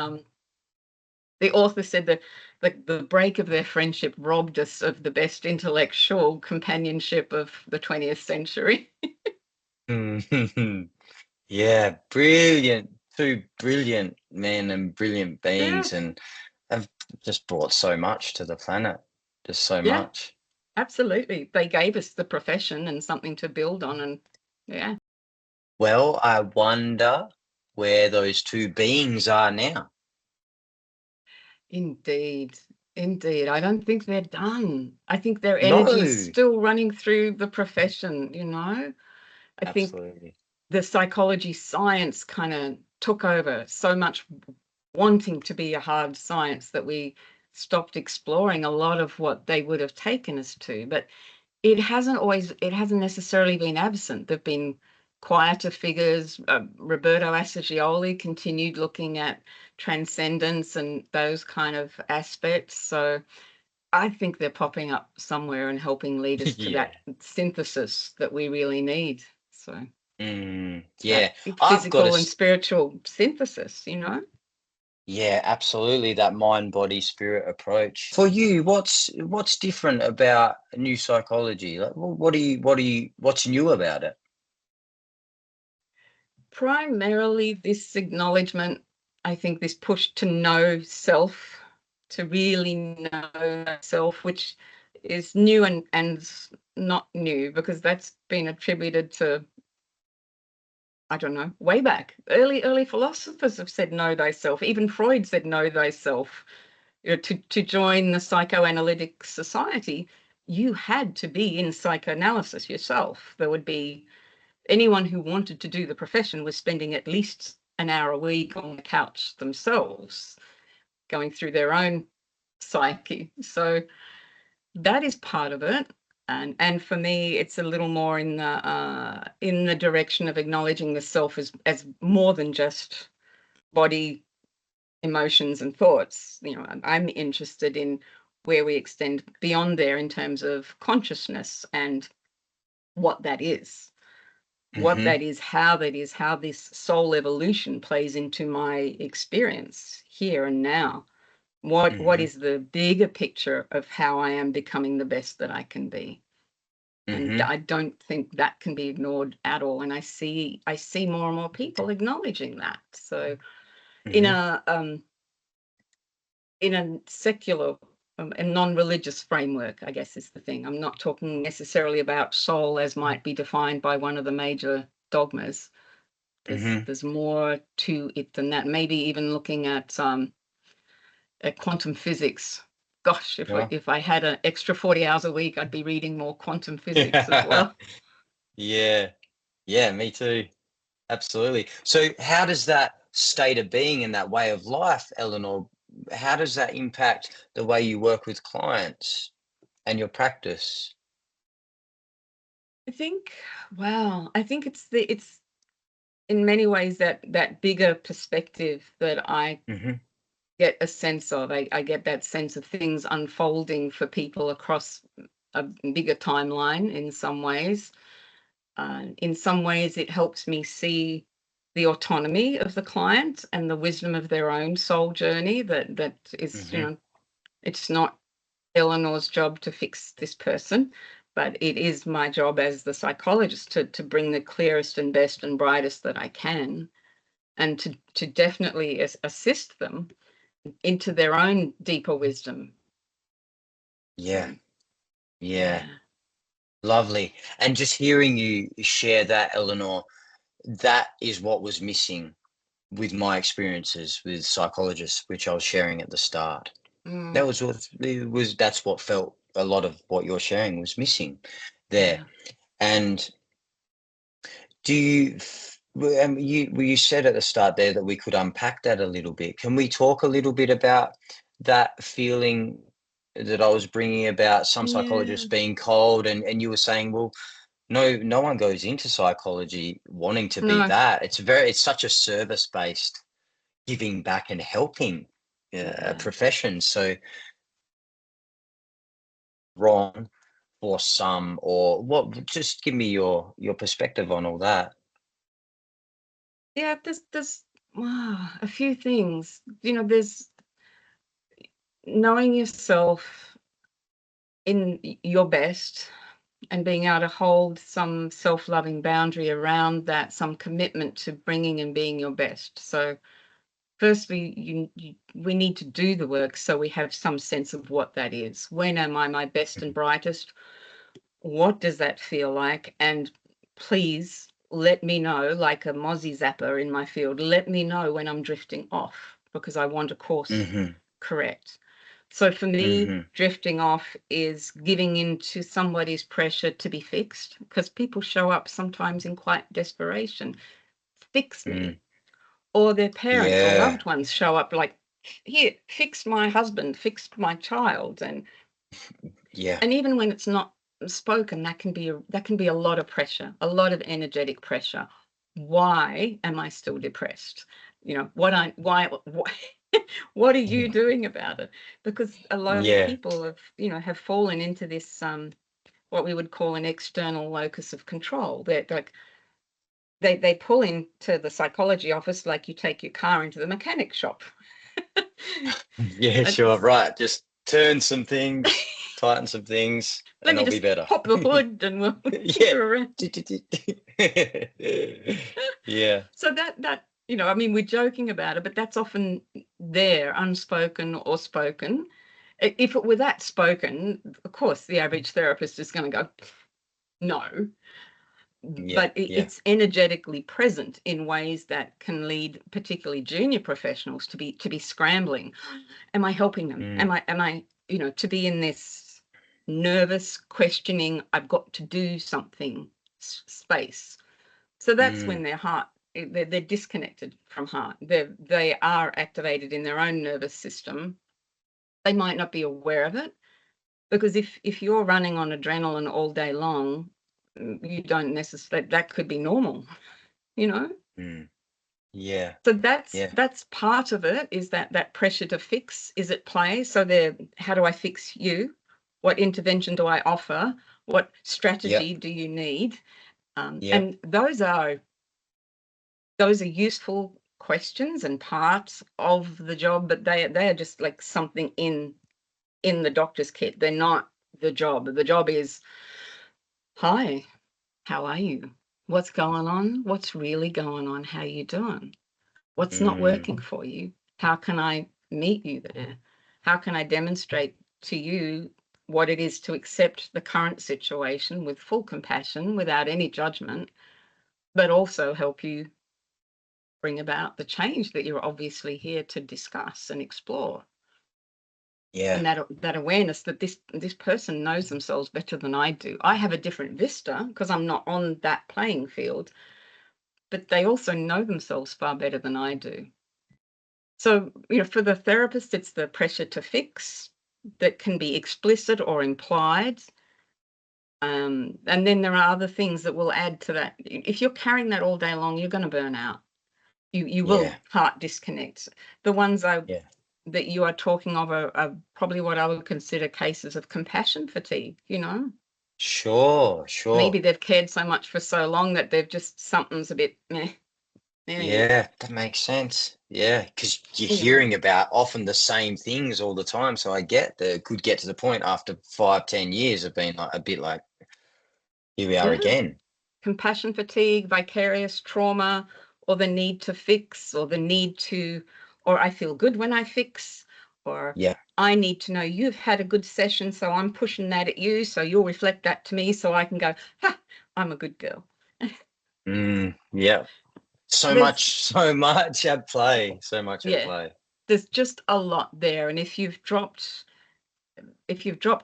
Speaker 2: the author said that the break of their friendship robbed us of the best intellectual companionship of the 20th century.
Speaker 1: Mm. Yeah. Brilliant. Two brilliant men and brilliant
Speaker 2: Yeah,
Speaker 1: beings, and have just brought so much to the planet. Just so
Speaker 2: yeah,
Speaker 1: much.
Speaker 2: absolutely. They gave us the profession and something to build on, and yeah,
Speaker 1: Well, I wonder where those two beings are now.
Speaker 2: indeed. Indeed. I don't think they're done. I think their energy is
Speaker 1: No.
Speaker 2: still running through the profession. I think
Speaker 1: Absolutely.
Speaker 2: the psychology science kind of took over so much, wanting to be a hard science, that we stopped exploring a lot of what they would have taken us to. But it hasn't necessarily been absent. There've been quieter figures. Roberto Assagioli continued looking at transcendence and those kind of aspects. So I think they're popping up somewhere and helping lead us to
Speaker 1: Yeah.
Speaker 2: that synthesis that we really need. So that
Speaker 1: Yeah. I've got
Speaker 2: physical and
Speaker 1: to.
Speaker 2: spiritual synthesis.
Speaker 1: Yeah, absolutely. That mind, body, spirit approach. For you, what's different about new psychology? Like, what's new about it?
Speaker 2: Primarily this acknowledgement, I think this push to know self, to really know self, which is new and not new, because that's been attributed to, I don't know, way back. Early philosophers have said know thyself. Even Freud said know thyself. To join the psychoanalytic society, you had to be in psychoanalysis yourself. There would be anyone who wanted to do the profession was spending at least an hour a week on the couch themselves, going through their own psyche. So that is part of it. And for me, it's a little more in the direction of acknowledging the self as more than just body, emotions, and thoughts. I'm interested in where we extend beyond there in terms of consciousness and what that is. What
Speaker 1: Mm-hmm.
Speaker 2: that is, how this soul evolution plays into my experience here and now. What
Speaker 1: Mm-hmm.
Speaker 2: is the bigger picture of how I am becoming the best that I can be? And
Speaker 1: Mm-hmm.
Speaker 2: I don't think that can be ignored at all. And I see more and more people acknowledging that. So in
Speaker 1: Mm-hmm.
Speaker 2: a secular and non-religious framework, I guess is the thing. I'm not talking necessarily about soul as might be defined by one of the major dogmas.
Speaker 1: Mm-hmm.
Speaker 2: There's more to it than that. Maybe even looking at quantum physics. gosh,
Speaker 1: Well,
Speaker 2: if I had an extra 40 hours a week, I'd be reading more quantum physics as well.
Speaker 1: yeah, yeah, me too. Absolutely. So, how does that state of being and that way of life, Eleanor, how does that impact the way you work with clients and your practice?
Speaker 2: I think, wow, I think it's in many ways that bigger perspective that I
Speaker 1: Hmm.
Speaker 2: get a sense of. I get that sense of things unfolding for people across a bigger timeline in some ways. In some ways, it helps me see the autonomy of the client and the wisdom of their own soul journey. That is,
Speaker 1: Hmm.
Speaker 2: it's not Eleanor's job to fix this person, but it is my job as the psychologist to bring the clearest and best and brightest that I can, and to definitely assist them into their own deeper wisdom.
Speaker 1: Yeah,
Speaker 2: So
Speaker 1: yeah,
Speaker 2: yeah,
Speaker 1: lovely. And just hearing you share that, Eleanor, that is what was missing with my experiences with psychologists, which I was sharing at the start.
Speaker 2: mm,
Speaker 1: That was what it was. That's what felt a lot of what you're sharing was missing there.
Speaker 2: yeah,
Speaker 1: And do you, you said at the start there that we could unpack that a little bit. Can we talk a little bit about that feeling that I was bringing about some
Speaker 2: yeah.
Speaker 1: psychologists being cold, and you were saying, well, no one goes into psychology wanting to be
Speaker 2: No,
Speaker 1: that. It's such a service based giving back and helping
Speaker 2: yeah.
Speaker 1: profession. So wrong for some, or what? Just give me your perspective on all that.
Speaker 2: Yeah, there's a few things. There's knowing yourself in your best and being able to hold some self-loving boundary around that, some commitment to bringing and being your best. So firstly, we need to do the work so we have some sense of what that is. When am I my best and brightest? What does that feel like? And please let me know, like a mozzie zapper in my field, let me know when I'm drifting off because I want to course
Speaker 1: Mm-hmm.
Speaker 2: correct. So for me,
Speaker 1: Mm-hmm.
Speaker 2: drifting off is giving into somebody's pressure to be fixed because people show up sometimes in quite desperation. Fix
Speaker 1: Mm.
Speaker 2: me. Or their parents or
Speaker 1: Yeah.
Speaker 2: loved ones show up like, here, fix my husband, fix my child.
Speaker 1: Yeah.
Speaker 2: And even when it's not spoken, that can be a lot of pressure, a lot of energetic pressure. Why am I still depressed? What I why what are you
Speaker 1: Mm.
Speaker 2: doing about it? Because a lot of
Speaker 1: Yeah.
Speaker 2: people have fallen into this what we would call an external locus of control. They're like they pull into the psychology office like you take your car into the mechanic shop.
Speaker 1: Yeah, sure.
Speaker 2: It's,
Speaker 1: Right. Just turn some things, tighten some things,
Speaker 2: let
Speaker 1: and
Speaker 2: me
Speaker 1: I'll be
Speaker 2: just
Speaker 1: better.
Speaker 2: pop the hood and we'll
Speaker 1: Yeah.
Speaker 2: tinker around.
Speaker 1: Yeah.
Speaker 2: So I mean, we're joking about it, but that's often there, unspoken or spoken. If it were that spoken, of course, the average therapist is going to go, no.
Speaker 1: Yeah.
Speaker 2: But
Speaker 1: Yeah.
Speaker 2: it's energetically present in ways that can lead, particularly junior professionals, to be scrambling. Am I helping them?
Speaker 1: Mm.
Speaker 2: Am I to be in this nervous questioning? I've got to do something space. So that's when
Speaker 1: Mm.
Speaker 2: their heart, they're disconnected from heart. They are activated in their own nervous system. They might not be aware of it because if you're running on adrenaline all day long, you don't necessarily, that could be normal, you know.
Speaker 1: Mm. Yeah.
Speaker 2: So that's
Speaker 1: Yeah.
Speaker 2: that's part of it, is that pressure to fix is at play. So there, how do I fix you? What intervention do I offer? What
Speaker 1: Yep.
Speaker 2: strategy do you need?
Speaker 1: Yep.
Speaker 2: And those are useful questions and parts of the job, but they are just like something in the doctor's kit. They're not the job. The job is, hi, how are you? What's going on? What's really going on? How you doing? What's not
Speaker 1: Mm.
Speaker 2: working for you? How can I meet you there? How can I demonstrate to you what it is to accept the current situation with full compassion, without any judgment, but also help you bring about the change that you're obviously here to discuss and explore.
Speaker 1: Yeah.
Speaker 2: And that awareness that this person knows themselves better than I do. I have a different vista because I'm not on that playing field, but they also know themselves far better than I do. So, for the therapist, it's the pressure to fix that can be explicit or implied. And then there are other things that will add to that. If you're carrying that all day long, you're going to burn out. You will
Speaker 1: Yeah.
Speaker 2: heart disconnect. The ones
Speaker 1: Yeah.
Speaker 2: that you are talking of are probably what I would consider cases of compassion fatigue.
Speaker 1: Sure. Sure.
Speaker 2: Maybe they've cared so much for so long that they've just something's a bit meh. Yeah,
Speaker 1: Yeah, that makes sense. Yeah, because you're
Speaker 2: you know,
Speaker 1: hearing about often the same things all the time. So I get that it could get to the point after 5, 10 years of being like a bit like, here we are
Speaker 2: yeah.
Speaker 1: again.
Speaker 2: Compassion fatigue, vicarious trauma, or the need to fix, or the need to, or I feel good when I fix, or
Speaker 1: Yeah.
Speaker 2: I need to know you've had a good session, so I'm pushing that at you, so you'll reflect that to me, so I can go, ha, I'm a good girl.
Speaker 1: Yeah. So
Speaker 2: There's,
Speaker 1: much, so much at play. So much at
Speaker 2: yeah,
Speaker 1: play.
Speaker 2: there's just a lot there, and if you've dropped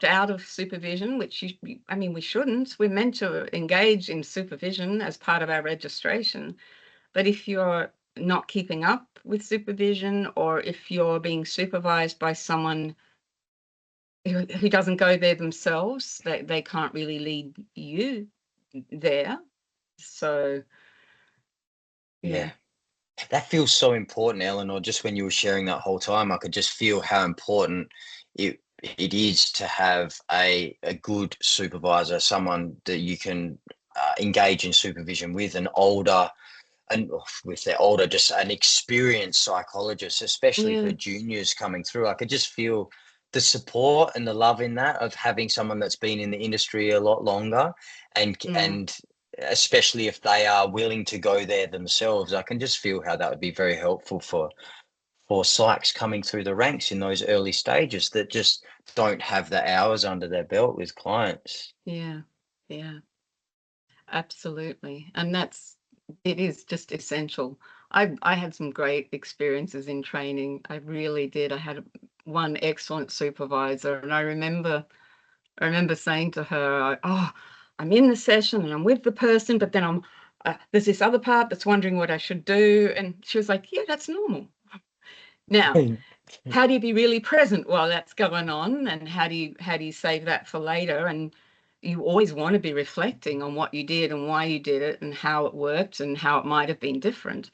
Speaker 2: out of supervision, which I mean, we shouldn't. We're meant to engage in supervision as part of our registration. But if you're not keeping up with supervision, or if you're being supervised by someone who doesn't go there themselves, they can't really lead you there. So, yeah,
Speaker 1: Yeah. That feels so important, Eleanor. Just when you were sharing that whole time, I could just feel how important it is to have a good supervisor, someone that you can engage in supervision with, an older, and if they're older, just an experienced psychologist, especially for
Speaker 2: yeah,
Speaker 1: juniors coming through. I could just feel the support and the love in that of having someone that's been in the industry a lot longer, and
Speaker 2: mm,
Speaker 1: and especially if they are willing to go there themselves. I can just feel how that would be very helpful for psychs coming through the ranks in those early stages that just don't have the hours under their belt with clients.
Speaker 2: yeah, yeah. Absolutely. And it is just essential. I had some great experiences in training. I really did. I had one excellent supervisor, and I remember saying to her, "Oh, I'm in the session and I'm with the person, but then there's this other part that's wondering what I should do." And she was like, "Yeah, that's normal." Now, how do you be really present while that's going on, and how do you save that for later? And you always want to be reflecting on what you did and why you did it and how it worked and how it might have been different.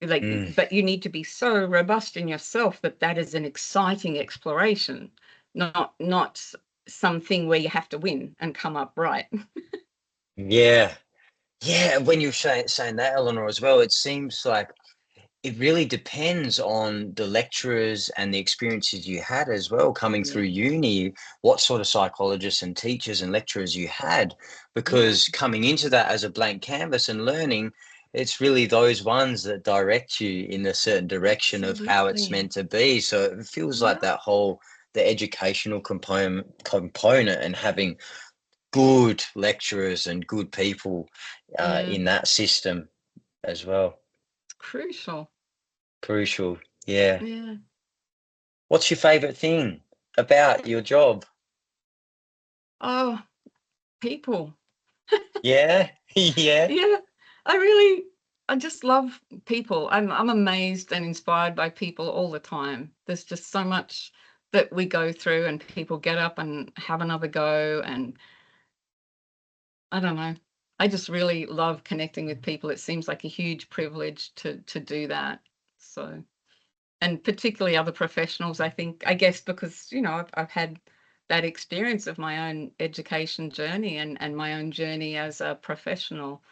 Speaker 2: Like,
Speaker 1: Mm,
Speaker 2: but you need to be so robust in yourself that that is an exciting exploration, not something where you have to win and come up right.
Speaker 1: yeah. Yeah, when you're saying that, Eleanor, as well, it seems like it really depends on the lecturers and the experiences you had as well coming through
Speaker 2: Yeah,
Speaker 1: uni, what sort of psychologists and teachers and lecturers you had,
Speaker 2: yeah,
Speaker 1: because coming into that as a blank canvas and learning, it's really those ones that direct you in a certain direction of how it's
Speaker 2: absolutely.
Speaker 1: meant to be. So it feels like
Speaker 2: Yeah,
Speaker 1: that whole the educational component and having good lecturers and good people
Speaker 2: yeah,
Speaker 1: in that system as well.
Speaker 2: it's crucial.
Speaker 1: Crucial. Yeah.
Speaker 2: Yeah.
Speaker 1: What's your favorite thing about your job?
Speaker 2: Oh, people.
Speaker 1: Yeah. Yeah.
Speaker 2: Yeah, I just love people. I'm amazed and inspired by people all the time. There's just so much that we go through, and people get up and have another go, and I don't know. I just really love connecting with people. It seems like a huge privilege to do that. So, and particularly other professionals, I guess because, I've had that experience of my own education journey and my own journey as a professional.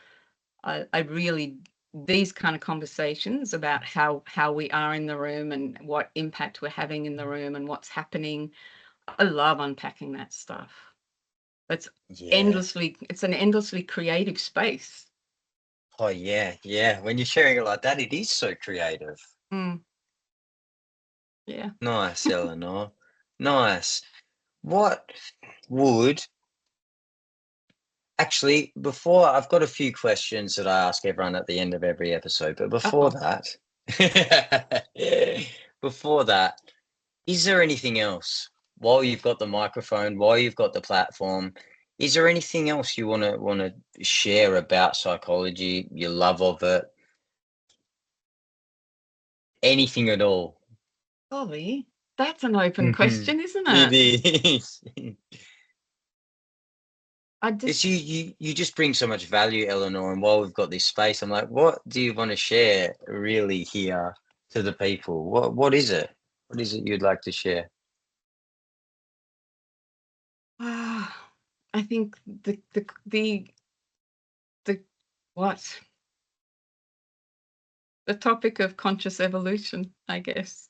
Speaker 2: I really these kind of conversations about how we are in the room and what impact we're having in the room and what's happening. I love unpacking that stuff. It's
Speaker 1: Yeah.
Speaker 2: it's an endlessly creative space.
Speaker 1: Oh, yeah. Yeah. When you're sharing it like that, it is so creative.
Speaker 2: Mm, yeah.
Speaker 1: Nice, Eleanor. Nice. What would actually, before I've got a few questions that I ask everyone at the end of every episode, but before
Speaker 2: Uh-oh.
Speaker 1: that, before that, Is there anything else while you've got the microphone, while you've got the platform? Is there anything else you want to share about psychology, your love of it, anything at all?
Speaker 2: Golly, that's an open
Speaker 1: Mhm.
Speaker 2: question, isn't
Speaker 1: It
Speaker 2: it?
Speaker 1: is.
Speaker 2: I
Speaker 1: It's
Speaker 2: just,
Speaker 1: you just bring so much value, Eleanor, and while we've got this space, I'm like, what do you want to share really here to the people? What is it? What is it you'd like to share?
Speaker 2: I think the what? The topic of conscious evolution, I guess.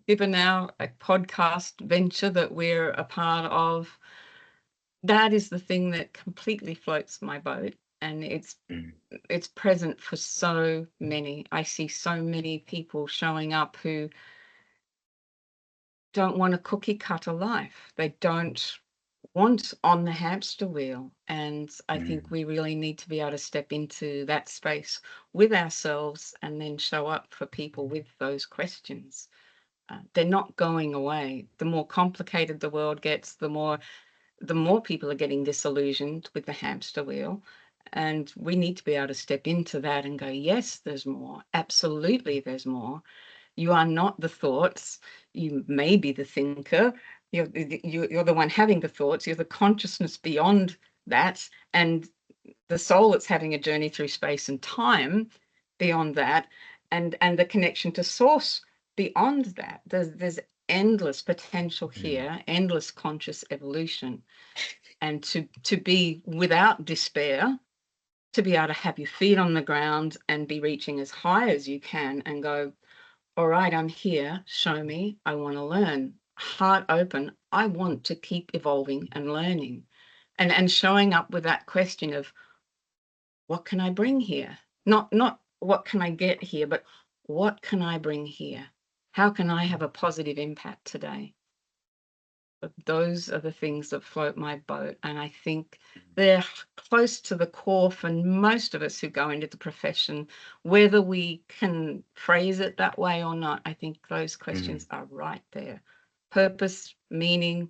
Speaker 2: Given our podcast venture that we're a part of, that is the thing that completely floats my boat, and
Speaker 1: Mm,
Speaker 2: it's present for so many. I see so many people showing up who don't want a cookie cutter life. They don't want on the hamster wheel. And I think
Speaker 1: mm,
Speaker 2: we really need to be able to step into that space with ourselves and then show up for people with those questions. They're not going away. The more complicated the world gets, the more people are getting disillusioned with the hamster wheel. And we need to be able to step into that and go, yes, there's more. Absolutely, there's more. You are not the thoughts. You may be the thinker. You're the one having the thoughts. You're the consciousness beyond that. And the soul that's having a journey through space and time beyond that. And the connection to source beyond that. There's endless potential
Speaker 1: mm,
Speaker 2: here, endless conscious evolution. And to be without despair, to be able to have your feet on the ground and be reaching as high as you can and go, all right, I'm here. Show me. I want to learn. Heart open. I want to keep evolving and learning. And showing up with that question of what can I bring here? Not what can I get here, but what can I bring here? How can I have a positive impact today? But those are the things that float my boat. And I think they're close to the core for most of us who go into the profession, whether we can phrase it that way or not. I think those
Speaker 1: mm,
Speaker 2: questions are right there. Purpose, meaning,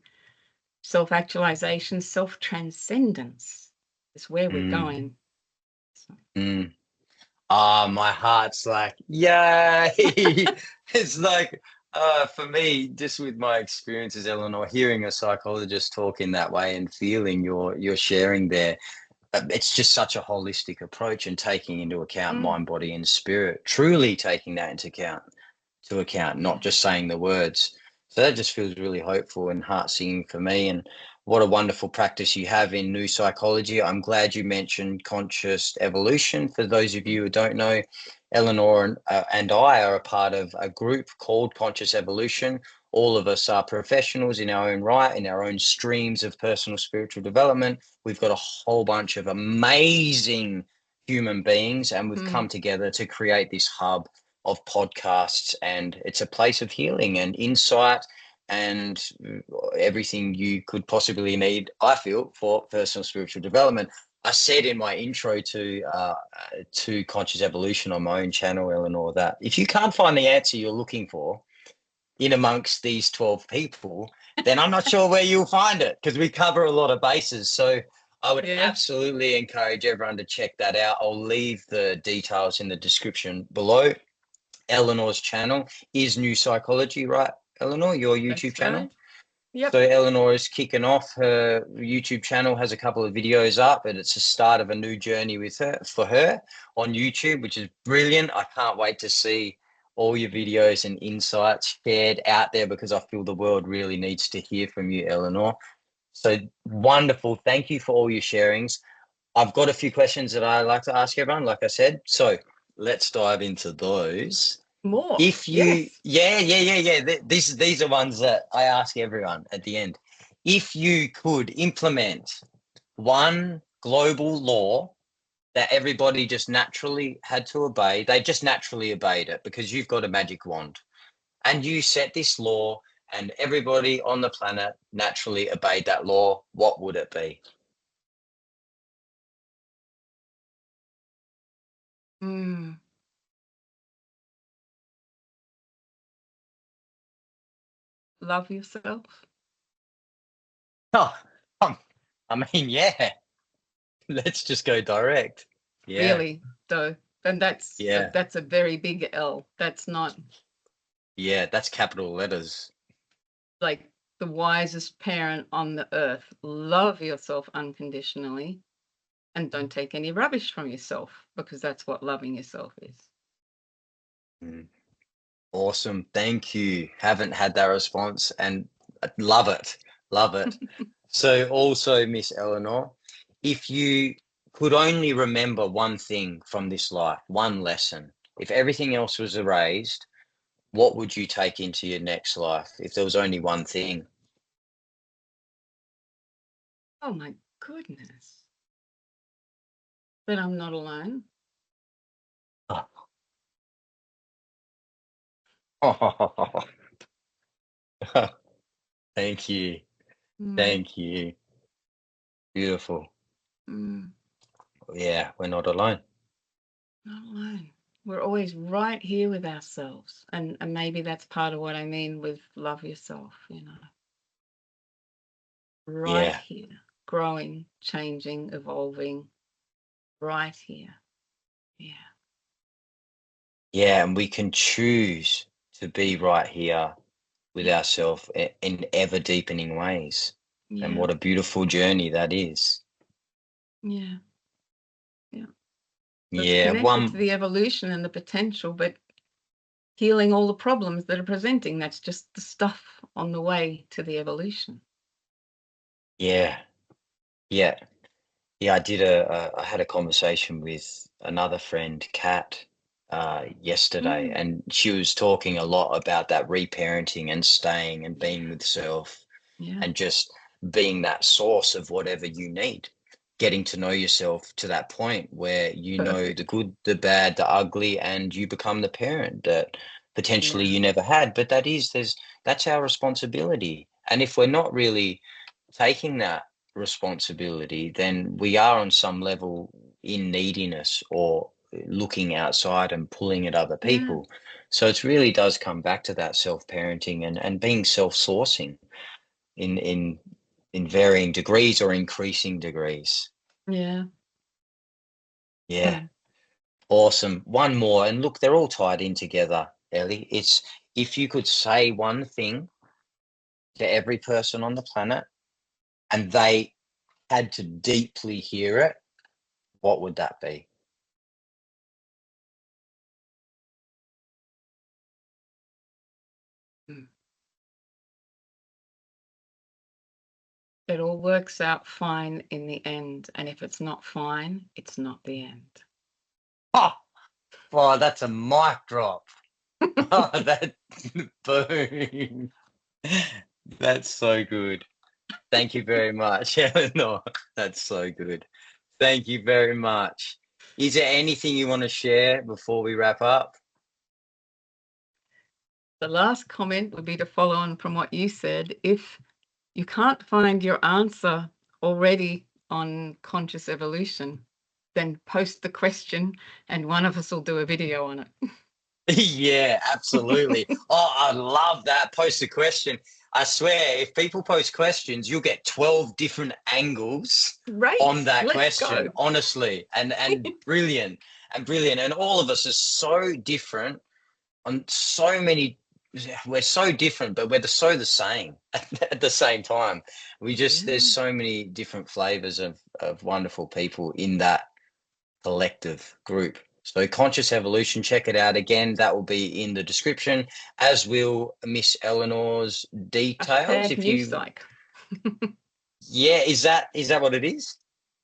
Speaker 2: self actualization, self transcendence is where we're
Speaker 1: mm,
Speaker 2: going. So,
Speaker 1: mm. Ah, my heart's like, yay! It's like, for me, just with my experiences, Eleanor, hearing a psychologist talk in that way and feeling your sharing there, it's just such a holistic approach and taking into account
Speaker 2: mm,
Speaker 1: mind, body, and spirit, truly taking that into account, not
Speaker 2: yeah.
Speaker 1: just saying the words. So that just feels really hopeful and heart singing for me. And what a wonderful practice you have in new psychology. I'm glad you mentioned conscious evolution. For those of you who don't know, Eleanor and I are a part of a group called Conscious Evolution. All of us are professionals in our own right, in our own streams of personal spiritual development. We've got a whole bunch of amazing human beings, and we've
Speaker 2: Mm,
Speaker 1: come together to create this hub of podcasts, and it's a place of healing and insight and everything you could possibly need, I feel, for personal spiritual development. I said in my intro to Conscious Evolution on my own channel, Eleanor, that if you can't find the answer you're looking for in amongst these 12 people, then I'm not sure where you'll find it, because we cover a lot of bases. So I would
Speaker 2: yeah.
Speaker 1: absolutely encourage everyone to check that out. I'll leave the details in the description below. Eleanor's channel is New Psychology, right, Eleanor? Your YouTube
Speaker 2: That's
Speaker 1: channel?
Speaker 2: right. Yep.
Speaker 1: So Eleanor is kicking off her YouTube channel, has a couple of videos up, and it's the start of a new journey with her for her on YouTube, which is brilliant. I can't wait to see all your videos and insights shared out there, because I feel the world really needs to hear from you, Eleanor. So wonderful. Thank you for all your sharings. I've got a few questions that I like to ask everyone, like I said. So let's dive into those.
Speaker 2: More.
Speaker 1: If you,
Speaker 2: Yes.
Speaker 1: yeah. These are ones that I ask everyone at the end. If you could implement one global law that everybody just naturally had to obey, they just naturally obeyed it because you've got a magic wand, and you set this law and everybody on the planet naturally obeyed that law, what would it be?
Speaker 2: Mm. love yourself?
Speaker 1: Oh, I mean, yeah. Let's just go direct. Yeah.
Speaker 2: Really, though. And
Speaker 1: Yeah.
Speaker 2: that's a very big L. That's not
Speaker 1: Yeah. That's capital letters.
Speaker 2: like the wisest parent on the earth. Love yourself unconditionally and don't take any rubbish from yourself, because that's what loving yourself is.
Speaker 1: Mm. Awesome. Thank you. Haven't had that response and love it. Love it. So also, Miss Elinor, if you could only remember one thing from this life, one lesson, if everything else was erased, what would you take into your next life if there was only one thing?
Speaker 2: Oh my goodness. That I'm not alone.
Speaker 1: Oh. Thank you.
Speaker 2: Mm,
Speaker 1: Thank you. Beautiful.
Speaker 2: mm,
Speaker 1: Yeah, we're not alone.
Speaker 2: not alone. We're always right here with ourselves. And maybe that's part of what I mean with love yourself, right
Speaker 1: Yeah.
Speaker 2: here, growing, changing, evolving, right here. Yeah.
Speaker 1: Yeah, and we can choose to be right here with
Speaker 2: Yeah.
Speaker 1: ourselves in ever deepening ways. And
Speaker 2: Yeah.
Speaker 1: what a beautiful journey that is.
Speaker 2: Yeah. Yeah. So it's
Speaker 1: Yeah,
Speaker 2: connected to
Speaker 1: one,
Speaker 2: the evolution and the potential, but healing all the problems that are presenting. That's just the stuff on the way to the evolution.
Speaker 1: yeah, yeah. Yeah, I had a conversation with another friend, Kat, yesterday,
Speaker 2: Mm,
Speaker 1: and she was talking a lot about that reparenting and staying and being
Speaker 2: yeah.
Speaker 1: with self
Speaker 2: Yeah.
Speaker 1: and just being that source of whatever you need. Getting to know yourself to that point where you know the
Speaker 2: Perfect.
Speaker 1: good, the bad, the ugly, and you become the parent that potentially
Speaker 2: Yeah.
Speaker 1: you never had. But that's our responsibility. And if we're not really taking that responsibility, then we are on some level in neediness or looking outside and pulling at other
Speaker 2: Yeah.
Speaker 1: people. So it really does come back to that self-parenting and being self-sourcing in in varying degrees or increasing degrees.
Speaker 2: Yeah.
Speaker 1: Yeah,
Speaker 2: Mm.
Speaker 1: awesome. One more, and look, they're all tied in together, Ellie. It's if you could say one thing to every person on the planet and they had to deeply hear it, what would that be?
Speaker 2: Mm. It all works out fine in the end. And if it's not fine, it's not the end.
Speaker 1: Oh, oh, that's a mic drop. Oh, that boom. That's so good. Thank you very much, Eleanor. That's so good. Thank you very much. Is there anything you want to share before we wrap up?
Speaker 2: The last comment would be to follow on from what you said. If you can't find your answer already on conscious evolution, then post the question and one of us will do a video on
Speaker 1: Yeah, absolutely.
Speaker 2: it.
Speaker 1: Oh, I love that. Post a question. I swear, if people post questions, you'll get 12 different angles
Speaker 2: Great.
Speaker 1: on that
Speaker 2: Let's
Speaker 1: question,
Speaker 2: go.
Speaker 1: honestly. And brilliant. And brilliant. And all of us are so different on so many, we're so different, but we're so the same at the same time. There's
Speaker 2: Yeah.
Speaker 1: so many different flavors of wonderful people in that collective group. So conscious evolution, check it out again. That will be in the description, as will Miss Eleanor's details.
Speaker 2: Hashtag
Speaker 1: If
Speaker 2: new
Speaker 1: you,
Speaker 2: psych.
Speaker 1: yeah, is that what it is?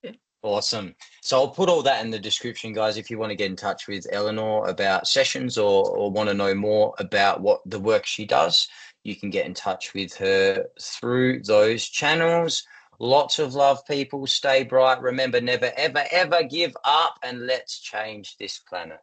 Speaker 2: Yeah.
Speaker 1: Awesome. So I'll put all that in the description, guys. If you want to get in touch with Elinor about sessions or want to know more about what the work she does, you can get in touch with her through those channels. Lots of love, people. Stay bright. Remember, never, ever, ever give up, and let's change this planet.